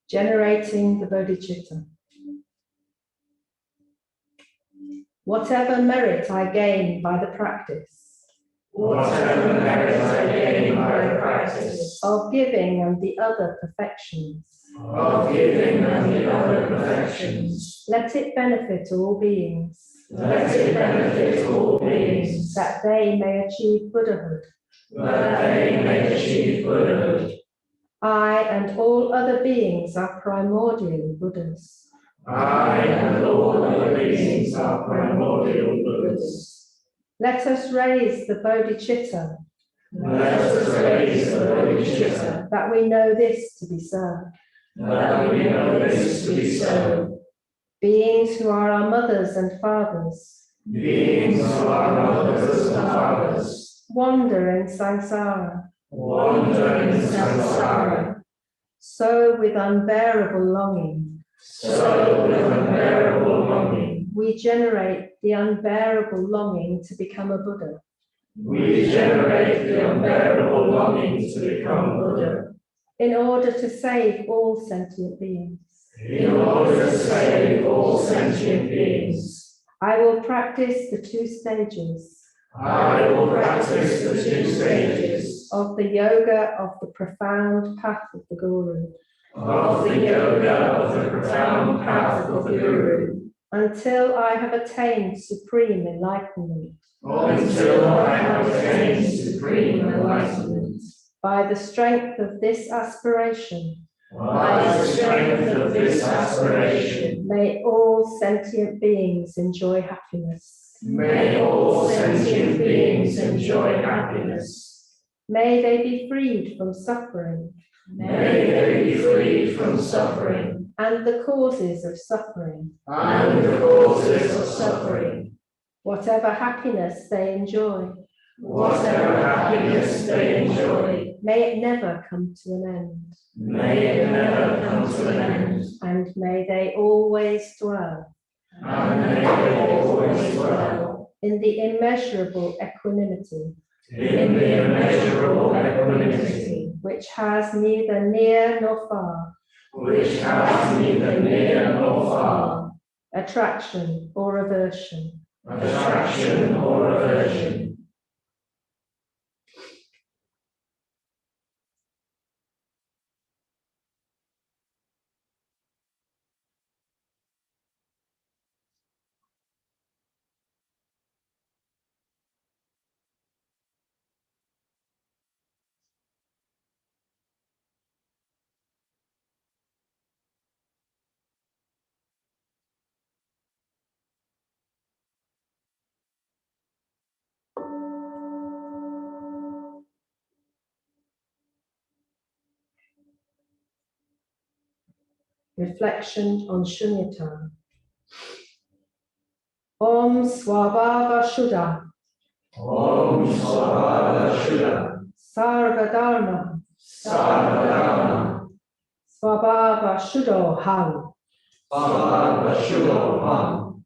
generating the bodhicitta. Whatever merit I gain by the practice, whatever merit I gain by the practice of giving and the other perfections, of giving and the other perfections, let it benefit all beings, let it benefit all beings, that they may achieve Buddhahood. that they may achieve Buddhahood. I and all other beings are primordial Buddhas. I and all other beings are primordial Buddhas. Let us raise the bodhicitta, Let us raise the bodhicitta, that we know this to be so. that we know this to be so. Beings who are our mothers and fathers, Beings who are mothers and fathers, wander in samsara, wander in samsara, so with unbearable longing, so with unbearable longing, we generate the unbearable longing to become a Buddha. we generate the unbearable longing to become Buddha, in order to save all sentient beings. in order to save all sentient beings. I will practice the 2 stages I will practice the 2 stages of the yoga of the profound path of the Guru, of the yoga of the profound path of the Guru, until I have attained supreme enlightenment. until I have attained supreme enlightenment. By the strength of this aspiration, By the strength of this aspiration, may all sentient beings enjoy happiness. may all sentient beings enjoy happiness. May they be freed from suffering May they be freed from suffering and the causes of suffering. and the causes of suffering. Whatever happiness they enjoy, Whatever happiness they enjoy, may it never come to an end. may it never come to an end. And may they always dwell And may they always dwell in the immeasurable equanimity, in the immeasurable equanimity, which has neither near nor far, which has neither near nor far, attraction or aversion. attraction or aversion. Reflection on Shunyata. Om Swabhava Shuddha, Om Svabhava Shuddha, Sarvadharma, Sarvadharma, Swabhava Shuddho Ham. Svabhava Shuddho Ham.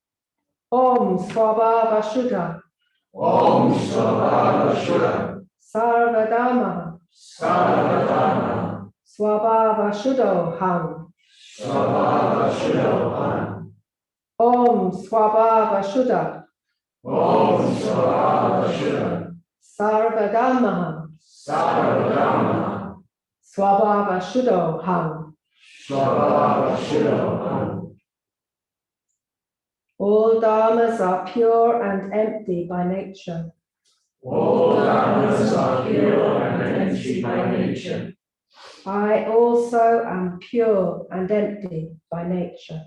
Om Swabhava Shuddha, Om Svabhava Shuddha, Sarvadharma, Sarvadharma, Swabhava Shuddho Ham. Svabhava Shuddho Ham. Om Swabhava Shuddha, Om Svabhava Shuddha, Sarvadharma, Sarvadharma, Swabhava Shuddho Ham. Svabhava Shuddho Ham. All dharmas are pure and empty by nature. All dharmas are pure and empty by nature. I also am pure and empty by nature.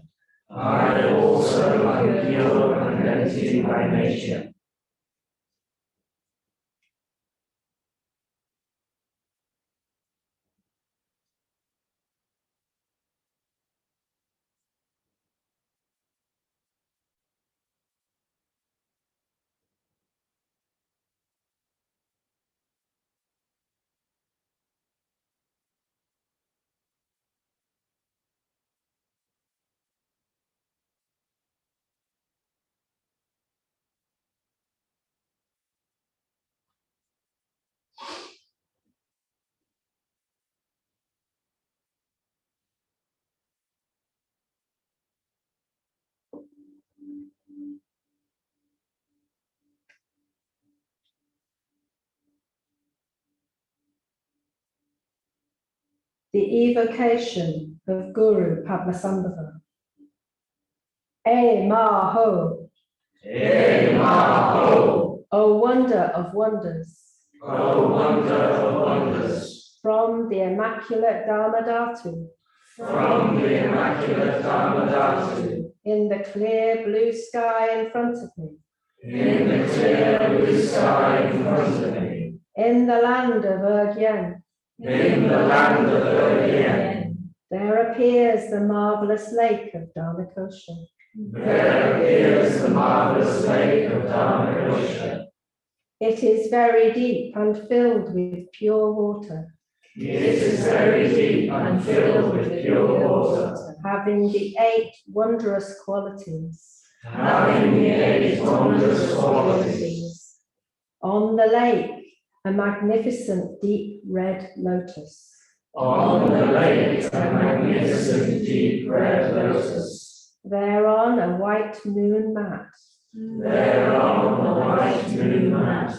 I also am pure and empty by nature. the evocation of Guru Padmasambhava. E ma ho, O wonder of wonders, O wonder of wonders, from the immaculate Dharmadhatu, from the immaculate Dharmadhatu, in the clear blue sky in front of me, in the clear blue sky in front of me, in the land of Urgyen, in the land of Urgyen, there appears the marvelous lake of Dharmakosha. there appears the marvelous lake of Dharmakosha. It is very deep and filled with pure water, It is very deep and filled with pure water, having the 8 wondrous qualities. having the 8 wondrous qualities. On the lake, a magnificent deep red lotus. On the lake, a magnificent deep red lotus. Thereon, a white moon mat, Thereon, a white moon mat,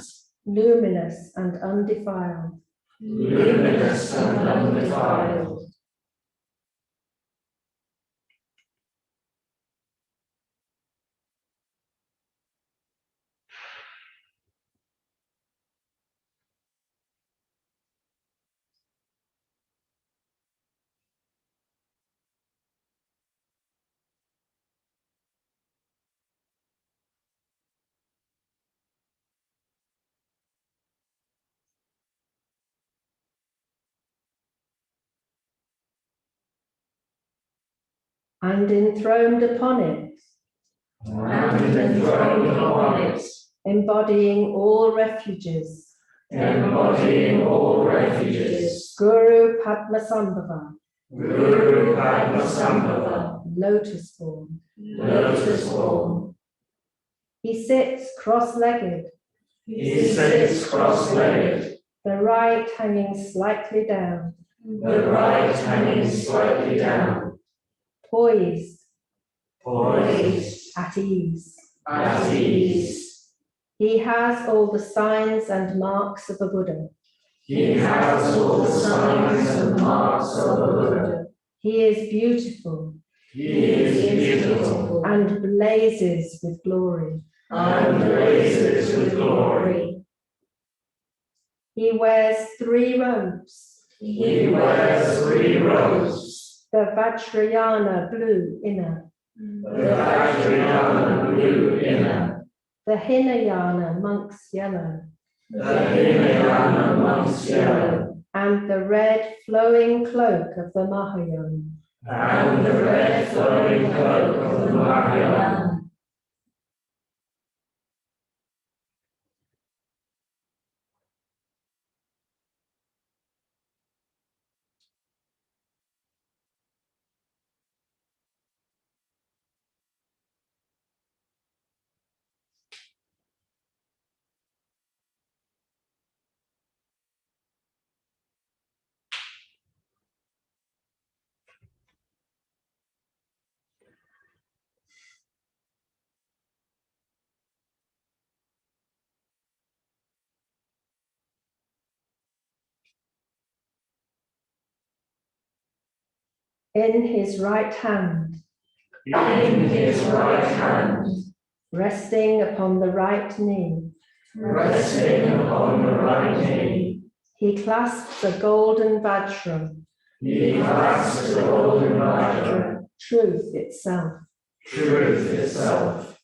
luminous and undefiled. luminous and undefiled. And enthroned upon it, And enthroned upon it, embodying all refuges, embodying all refuges, Guru Padmasambhava, Guru Padmasambhava, lotus form. lotus form. He sits cross-legged, He sits cross-legged, the right hanging slightly down, the right hanging slightly down, poised, poised, at ease. at ease. He has all the signs and marks of a Buddha. He has all the signs and marks of a Buddha. He is beautiful He is beautiful and blazes with glory. and blazes with glory. He wears 3 robes, He wears 3 robes, the Vajrayana blue inner, the Vajrayana blue inner, the Hinayana monk's yellow, the Hinayana monk's yellow, and the red flowing cloak of the Mahayana. and the red flowing cloak of the Mahayana. In his right hand, In his right hand, resting upon the right knee, resting upon the right knee, he clasps a golden Vajra, he clasps the golden Vajra, truth itself. truth itself.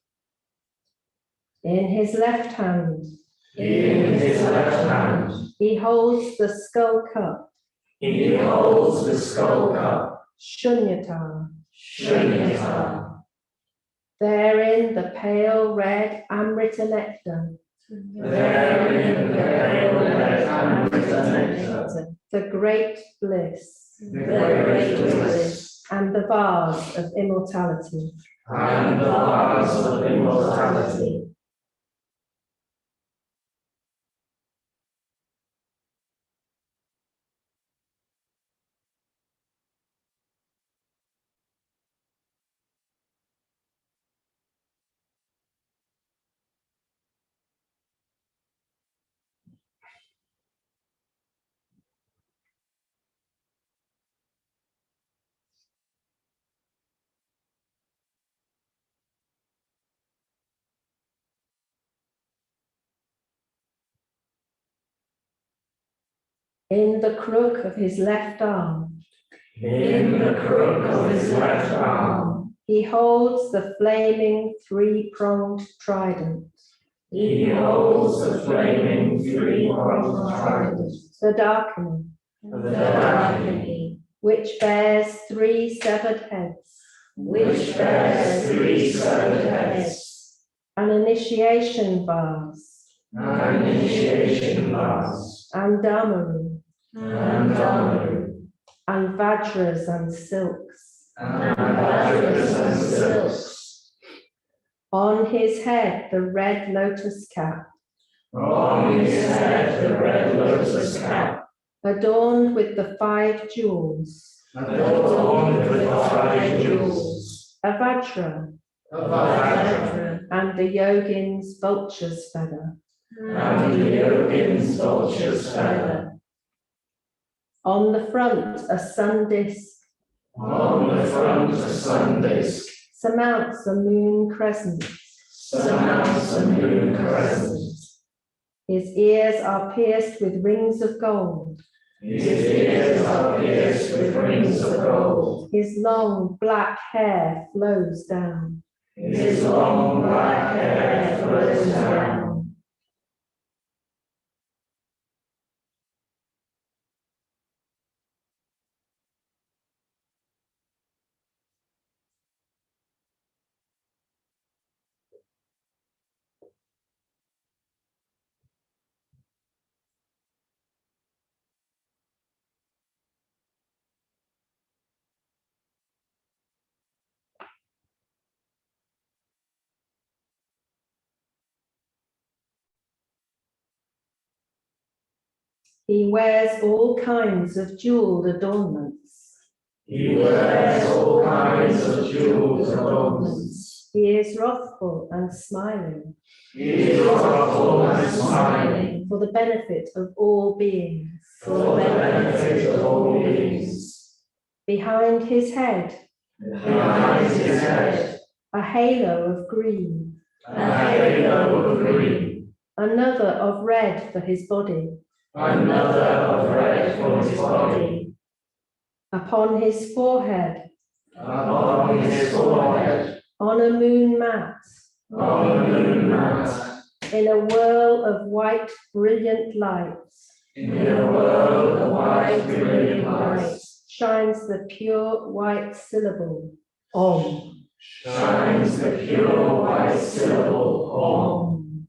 In his left hand, In his left hand, he holds the skull cup, he holds the skull cup, Shunyata. Shunyata. Therein the pale red Amrita nectar, Therein the pale red Amrita nectar, the great bliss, the great bliss, and the vase of immortality. and the vase of immortality. in the crook of his left arm. In the crook of his left arm, He holds the flaming three-pronged trident. he holds the flaming three-pronged trident, The darkening, the darkening, which bears three severed heads. which bears three severed heads, An initiation vase, an initiation vase, and dharmaru, and dharmaru, and vajras and silks. and vajras and silks. On his head the red lotus cap, On his head the red lotus cap, adorned with the 5 jewels. adorned with the 5 jewels, A vajra, a vajra, and the yogin's vulture's feather. and the yogin's vulture's feather. On the front a sun disk On the front a sun disk, surmounts a moon crescent. surmounts a moon crescent. His ears are pierced with rings of gold. His ears are pierced with rings of gold. His long black hair flows down. His long black hair flows down. He wears all kinds of jeweled adornments. He wears all kinds of jewels and ornaments. He is wrathful and smiling He is wrathful and smiling for the benefit of all beings. for the benefit of all beings. Behind his head, Behind his head, a halo of green, a halo of green, another of red for his body. another of red for his body. Upon his forehead, Upon his forehead, on a moon mat, on a moon mat, in a whirl of white brilliant lights, in a world of white brilliant light, shines the pure white syllable, Om. shines the pure white syllable Om.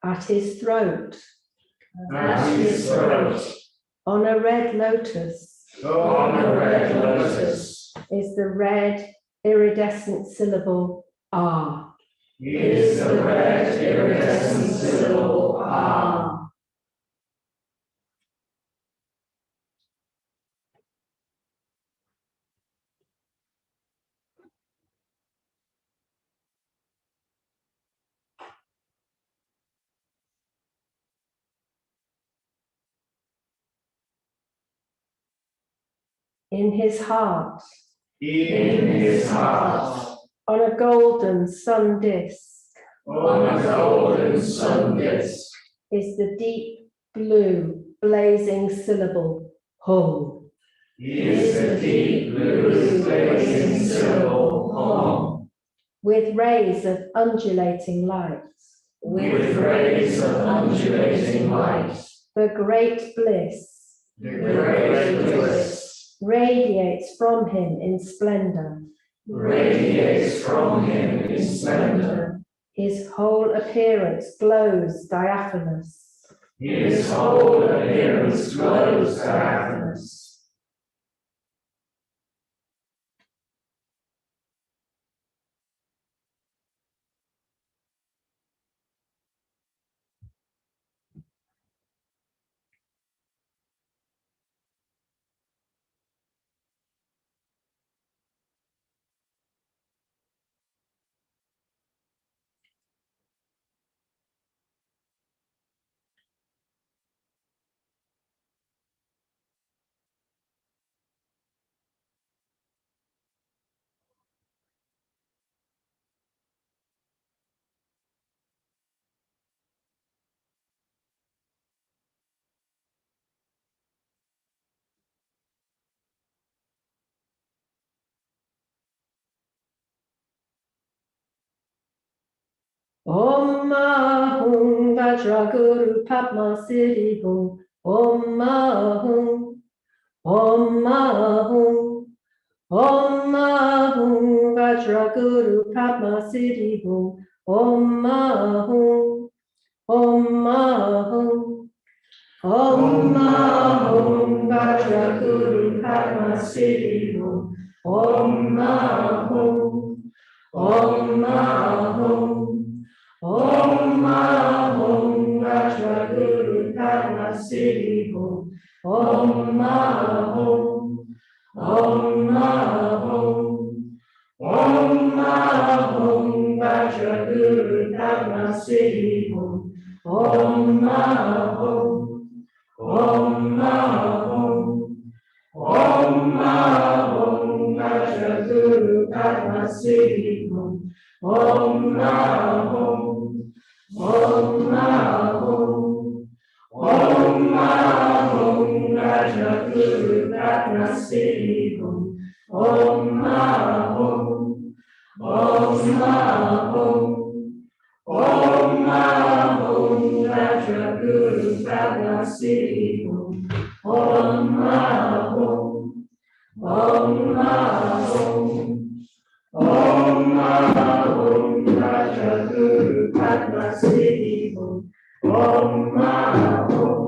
At his throat, At his throat, on a red lotus, on a red lotus, is the red iridescent syllable Ah. is the red iridescent syllable Ah. In his heart, In his heart, on a golden sun disk, on a golden sun disk, is the deep blue blazing syllable Hum. is the deep blue blazing syllable Om, With rays of undulating light. with rays of undulating light. The great bliss The great bliss radiates from him in splendor. radiates from him in splendor. His whole appearance glows diaphanous. His whole appearance glows diaphanous. Om Ahum Vajraguru Padmasambhava Hum. Om Ahum. Om Ahum. Om Ahum Vajraguru Padmasambhava Hum. Om Ahum. Om Ahum. Om Ahum Vajraguru Padmasambhava Hum. Om Ahum. Om Ahum. Om Ahum Vajraguru Padmasambhava Hum. Om Ahum. Om Ahum. Om Ahum Vajraguru Padmasambhava Hum. Om Ahum. Om Ahum. Om Ahum Vajraguru Padmasambhava Hum. Om Ahum. Om Ahum. Om Ahum Vajraguru Padmasambhava Hum. Om Ahum. Om Ahum. Om Ahum Vajraguru Padmasambhava Hum. Om Ahum. Om Ahum. Om Ahum Vajraguru Padmasambhava Hum. Om Ahum. Om Ahum. Om Ahum Vajraguru Padmasambhava Hum. Om Ahum.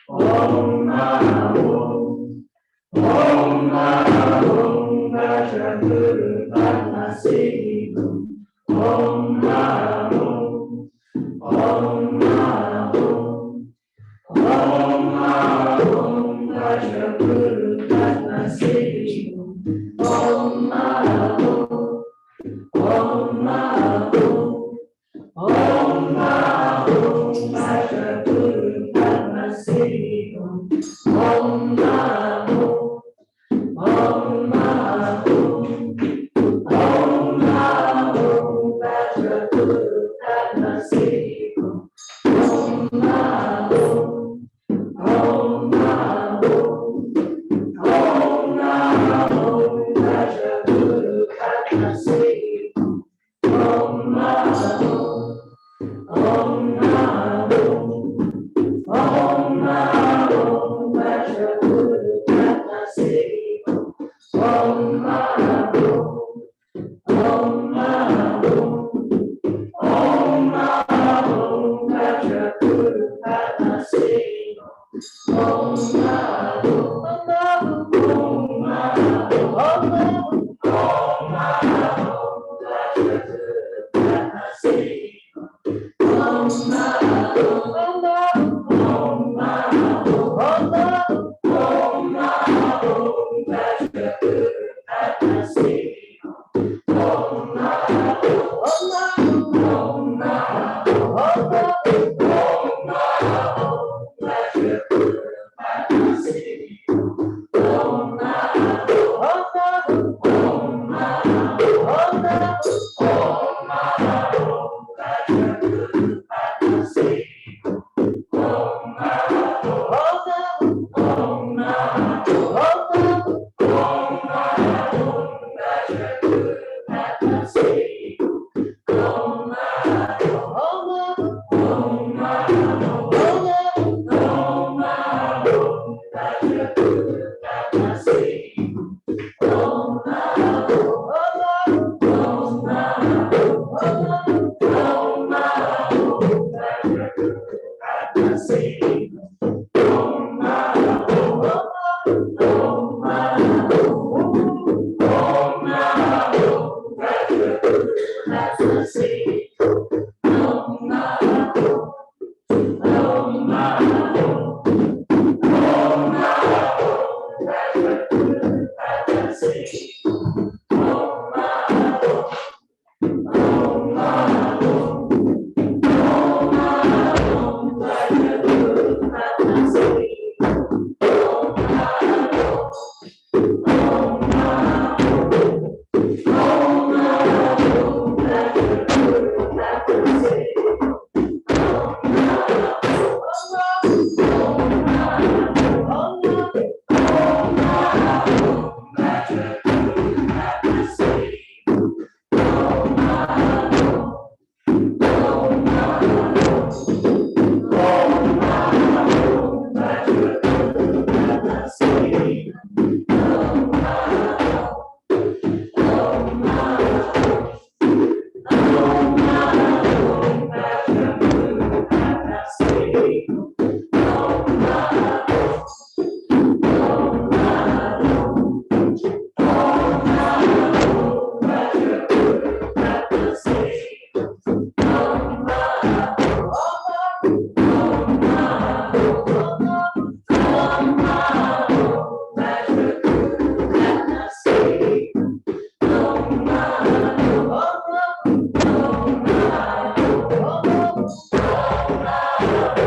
Om Ahum. Om Ahum Vajraguru Padmasambhava Hum. Om Ahum. Om Ahum. Om Ahum Vajraguru Padmasambhava Hum. Om Ahum. Om Ahum. Om Ahum Vajraguru Padmasambhava Hum. Om Ahum. Om Ahum. Om Ahum Vajraguru Padmasambhava Hum. Om Ahum. Om Ahum. Om Ahum Vajraguru Padmasambhava Hum. Om Ahum. Om Ahum. Om Ahum Vajraguru Om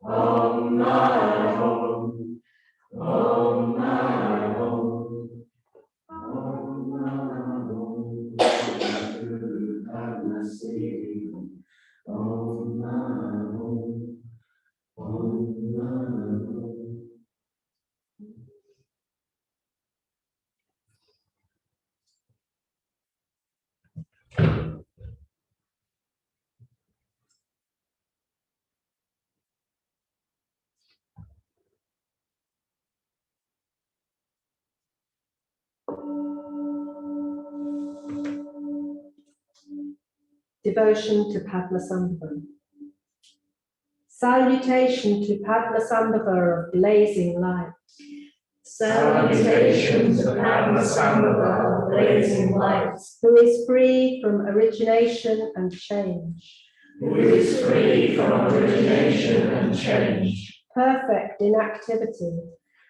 Om Mani Om. Om Mani Om. Om Mani Om. Om Mani Om. Om Mani Om. Devotion to Padmasambhava. Salutation to Padmasambhava of blazing light. Salutation to Padmasambhava of blazing light, Who is free from origination and change. who is free from origination and change, Perfect in activity.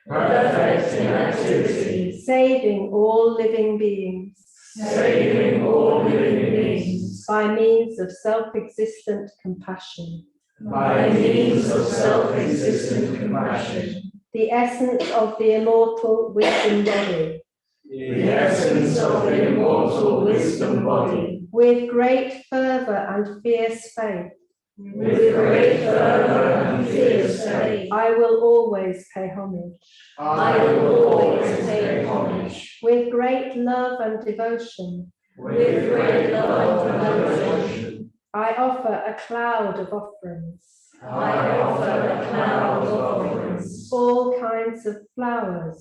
perfect in activity, Saving all living beings. saving all living beings, By means of self-existent compassion. by means of self-existent compassion, The essence of the immortal wisdom body. the essence of the immortal wisdom body, With great fervor and fierce faith. with great fervor and fierce faith, I will always pay homage. I will always pay homage, With great love and devotion. with great love and devotion. I offer a cloud of offerings. I offer a cloud of offerings, All kinds of flowers.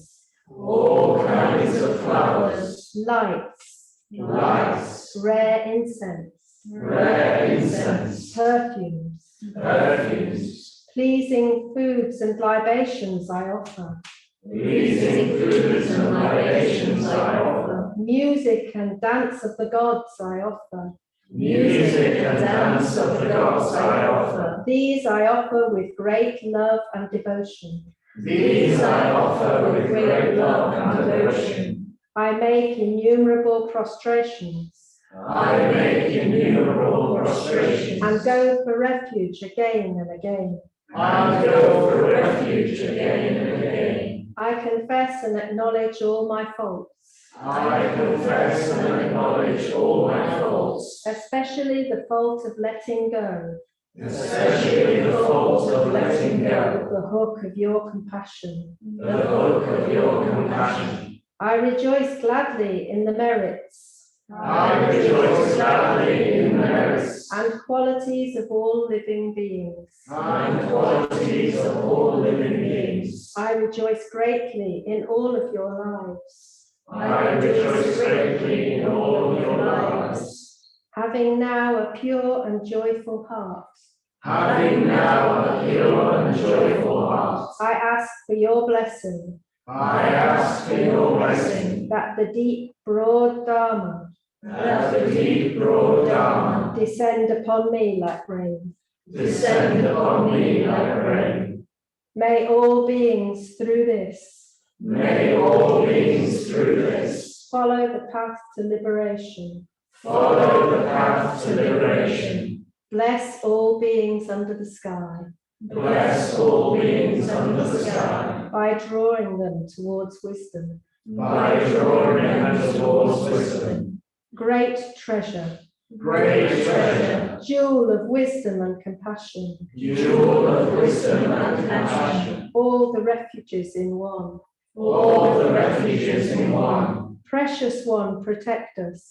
all kinds of flowers, Lights. lights, Rare incense. rare incense, Perfumes. perfumes, Pleasing foods and libations I offer. pleasing foods and libations I offer, Music and dance of the gods I offer. music and dance of the gods I offer. These I offer with great love and devotion. These I offer with great love and devotion. I make innumerable prostrations. I make innumerable prostrations, And go for refuge again and again. and go for refuge again and again. I confess and acknowledge all my faults. I confess and acknowledge all my faults, Especially the fault of letting go. especially the fault of letting Of go, the hook of your compassion. the hook of your compassion. I rejoice gladly in the merits. I rejoice gladly in the merits And qualities of all living beings. and qualities of all living beings. I rejoice greatly in all of your lives. I rejoice greatly in all of your lives. Having now a pure and joyful heart. Having now a pure and joyful heart, I ask for your blessing. I ask for your blessing, That the deep, broad Dharma that the deep, broad Dharma descend upon me like rain. descend upon me like rain. May all beings through this May all beings through this follow the path to liberation. follow the path to liberation. Bless all beings under the sky Bless all beings under the sky by drawing them towards wisdom. by drawing them towards wisdom. Great treasure, Great treasure, jewel of wisdom and compassion, jewel of wisdom and compassion, all the refuges in one. all the refuges in one. Precious one, protect us.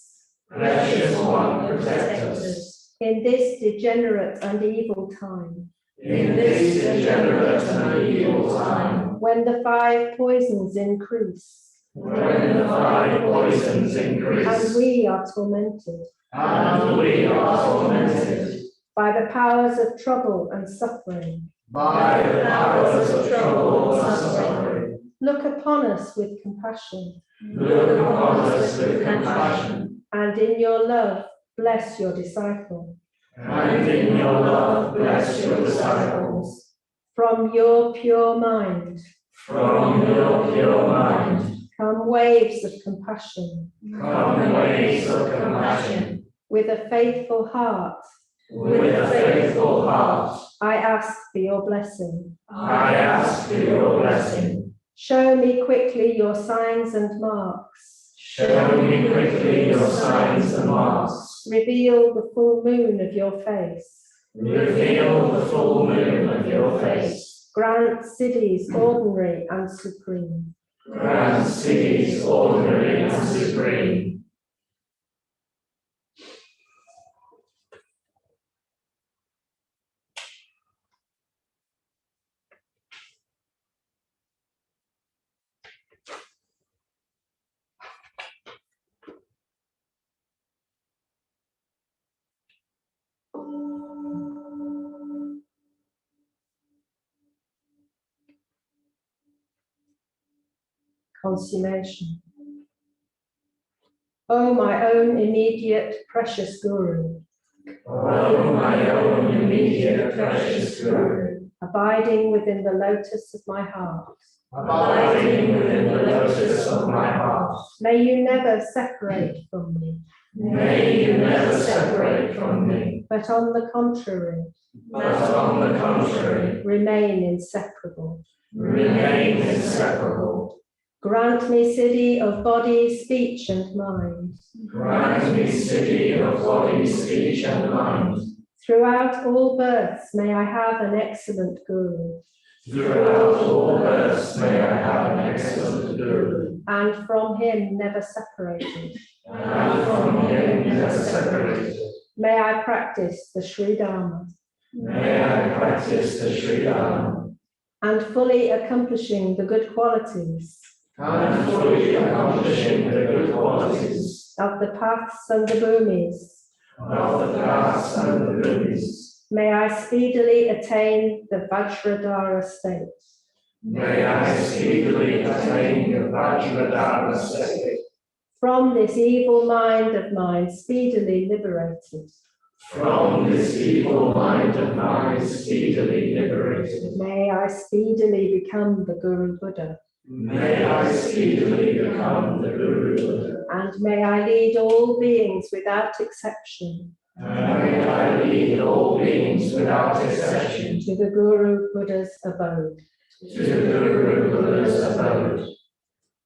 Precious one, protect us. In this degenerate and evil time, In this degenerate and evil time, when the 5 poisons increase, when the 5 poisons increase, and we are tormented and we are tormented by the powers of trouble and suffering, by the powers of trouble and suffering, look upon us with compassion, look upon us with compassion, and in your love bless your disciple. and in your love bless your disciples. From your pure mind From your pure mind, come waves of compassion. come waves of compassion. With a faithful heart, With a faithful heart, I ask for your blessing. I ask for your blessing. Show me quickly your signs and marks. Show me quickly your signs and marks. Reveal the full moon of your face. Reveal the full moon of your face. Grant siddhis ordinary and supreme. Grant siddhis ordinary and supreme. Consummation. O my own immediate precious Guru, O my own immediate precious Guru, abiding within the lotus of my heart, abiding within the lotus of my heart, may you never separate from me, may you never separate from me, but on the contrary, remain inseparable. Remain inseparable. Grant me siddhi of body, speech, and mind. Grant me siddhi of body, speech, and mind. Throughout all births, may I have an excellent Guru. Throughout all births, may I have an excellent Guru. And from him never separated. And from him never separated. May I practice the Sri Dharma. May I practice the Sri Dharma. And fully accomplishing the good qualities. And fully accomplishing the good qualities. Of the paths and the bhumis. Of the paths and the bhumis. May I speedily attain the Vajradhara state. May I speedily attain the Vajradhara state. From this evil mind of mine speedily liberated. From this evil mind of mine speedily liberated. May I speedily become the Guru Buddha. May I speedily become the Guru Buddha. And may I lead all beings without exception. And may I lead all beings without exception To the Guru Buddha's abode. to the Guru Buddha's abode.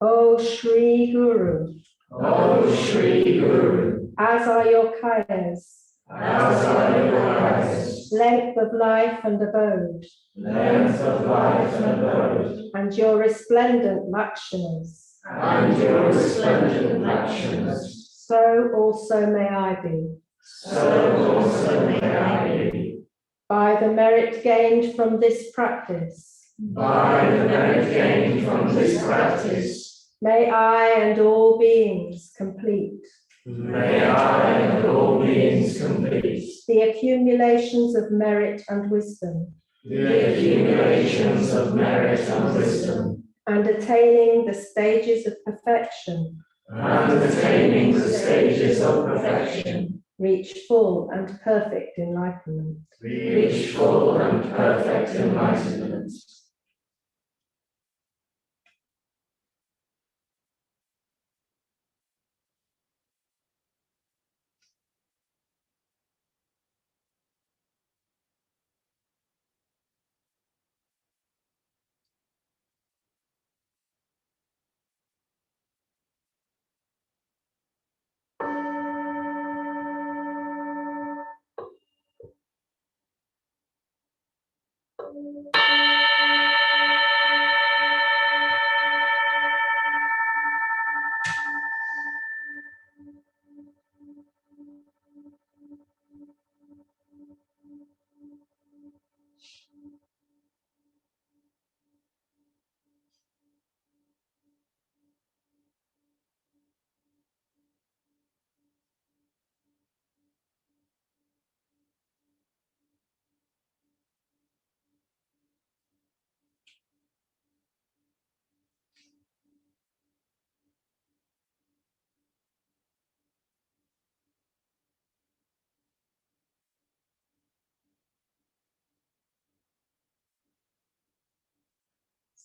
O Sri Guru, O Sri Guru, as are your kayas, as are your eyes, length of life and abode, length of life and abode, and your resplendent lakshanas, and your resplendent actions, so also may I be. so also may I be. By the merit gained from this practice, By the merit gained from this practice, may I and all beings complete may I and all beings complete the accumulations of merit and wisdom, the accumulations of merit and wisdom, and attaining the stages of perfection, and attaining the stages of perfection, reach full and perfect enlightenment. reach full and perfect enlightenment.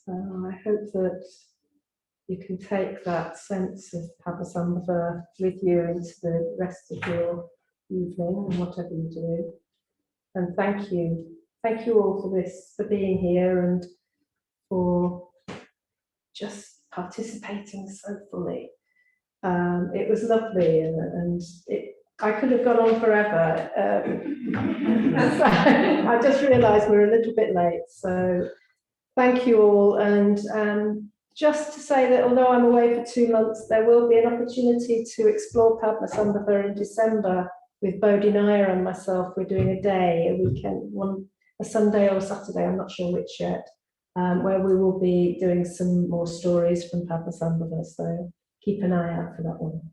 So I hope that you can take that sense of Padmasambhava with you into the rest of your evening and whatever you do. And thank you all for this, for being here and for just participating so fully. It was lovely, and I could have gone on forever. I just realised we're a little bit late, so thank you all. And just to say that although I'm away for 2 months, there will be an opportunity to explore Padmasambhava in December with Bodhi Nair and myself. We're doing a day, a weekend, a Sunday or a Saturday, I'm not sure which yet, where we will be doing some more stories from Padmasambhava. So keep an eye out for that one.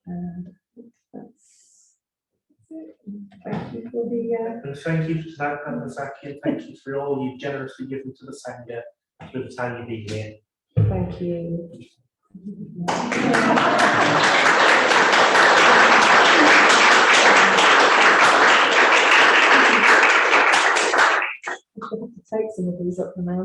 And that's it. Thank you for the. And thank you to that Padmasakhi, and thank you for all you've generously given to the Sangha through the time you've been here. Thank you. I have to take some of these up the mountain.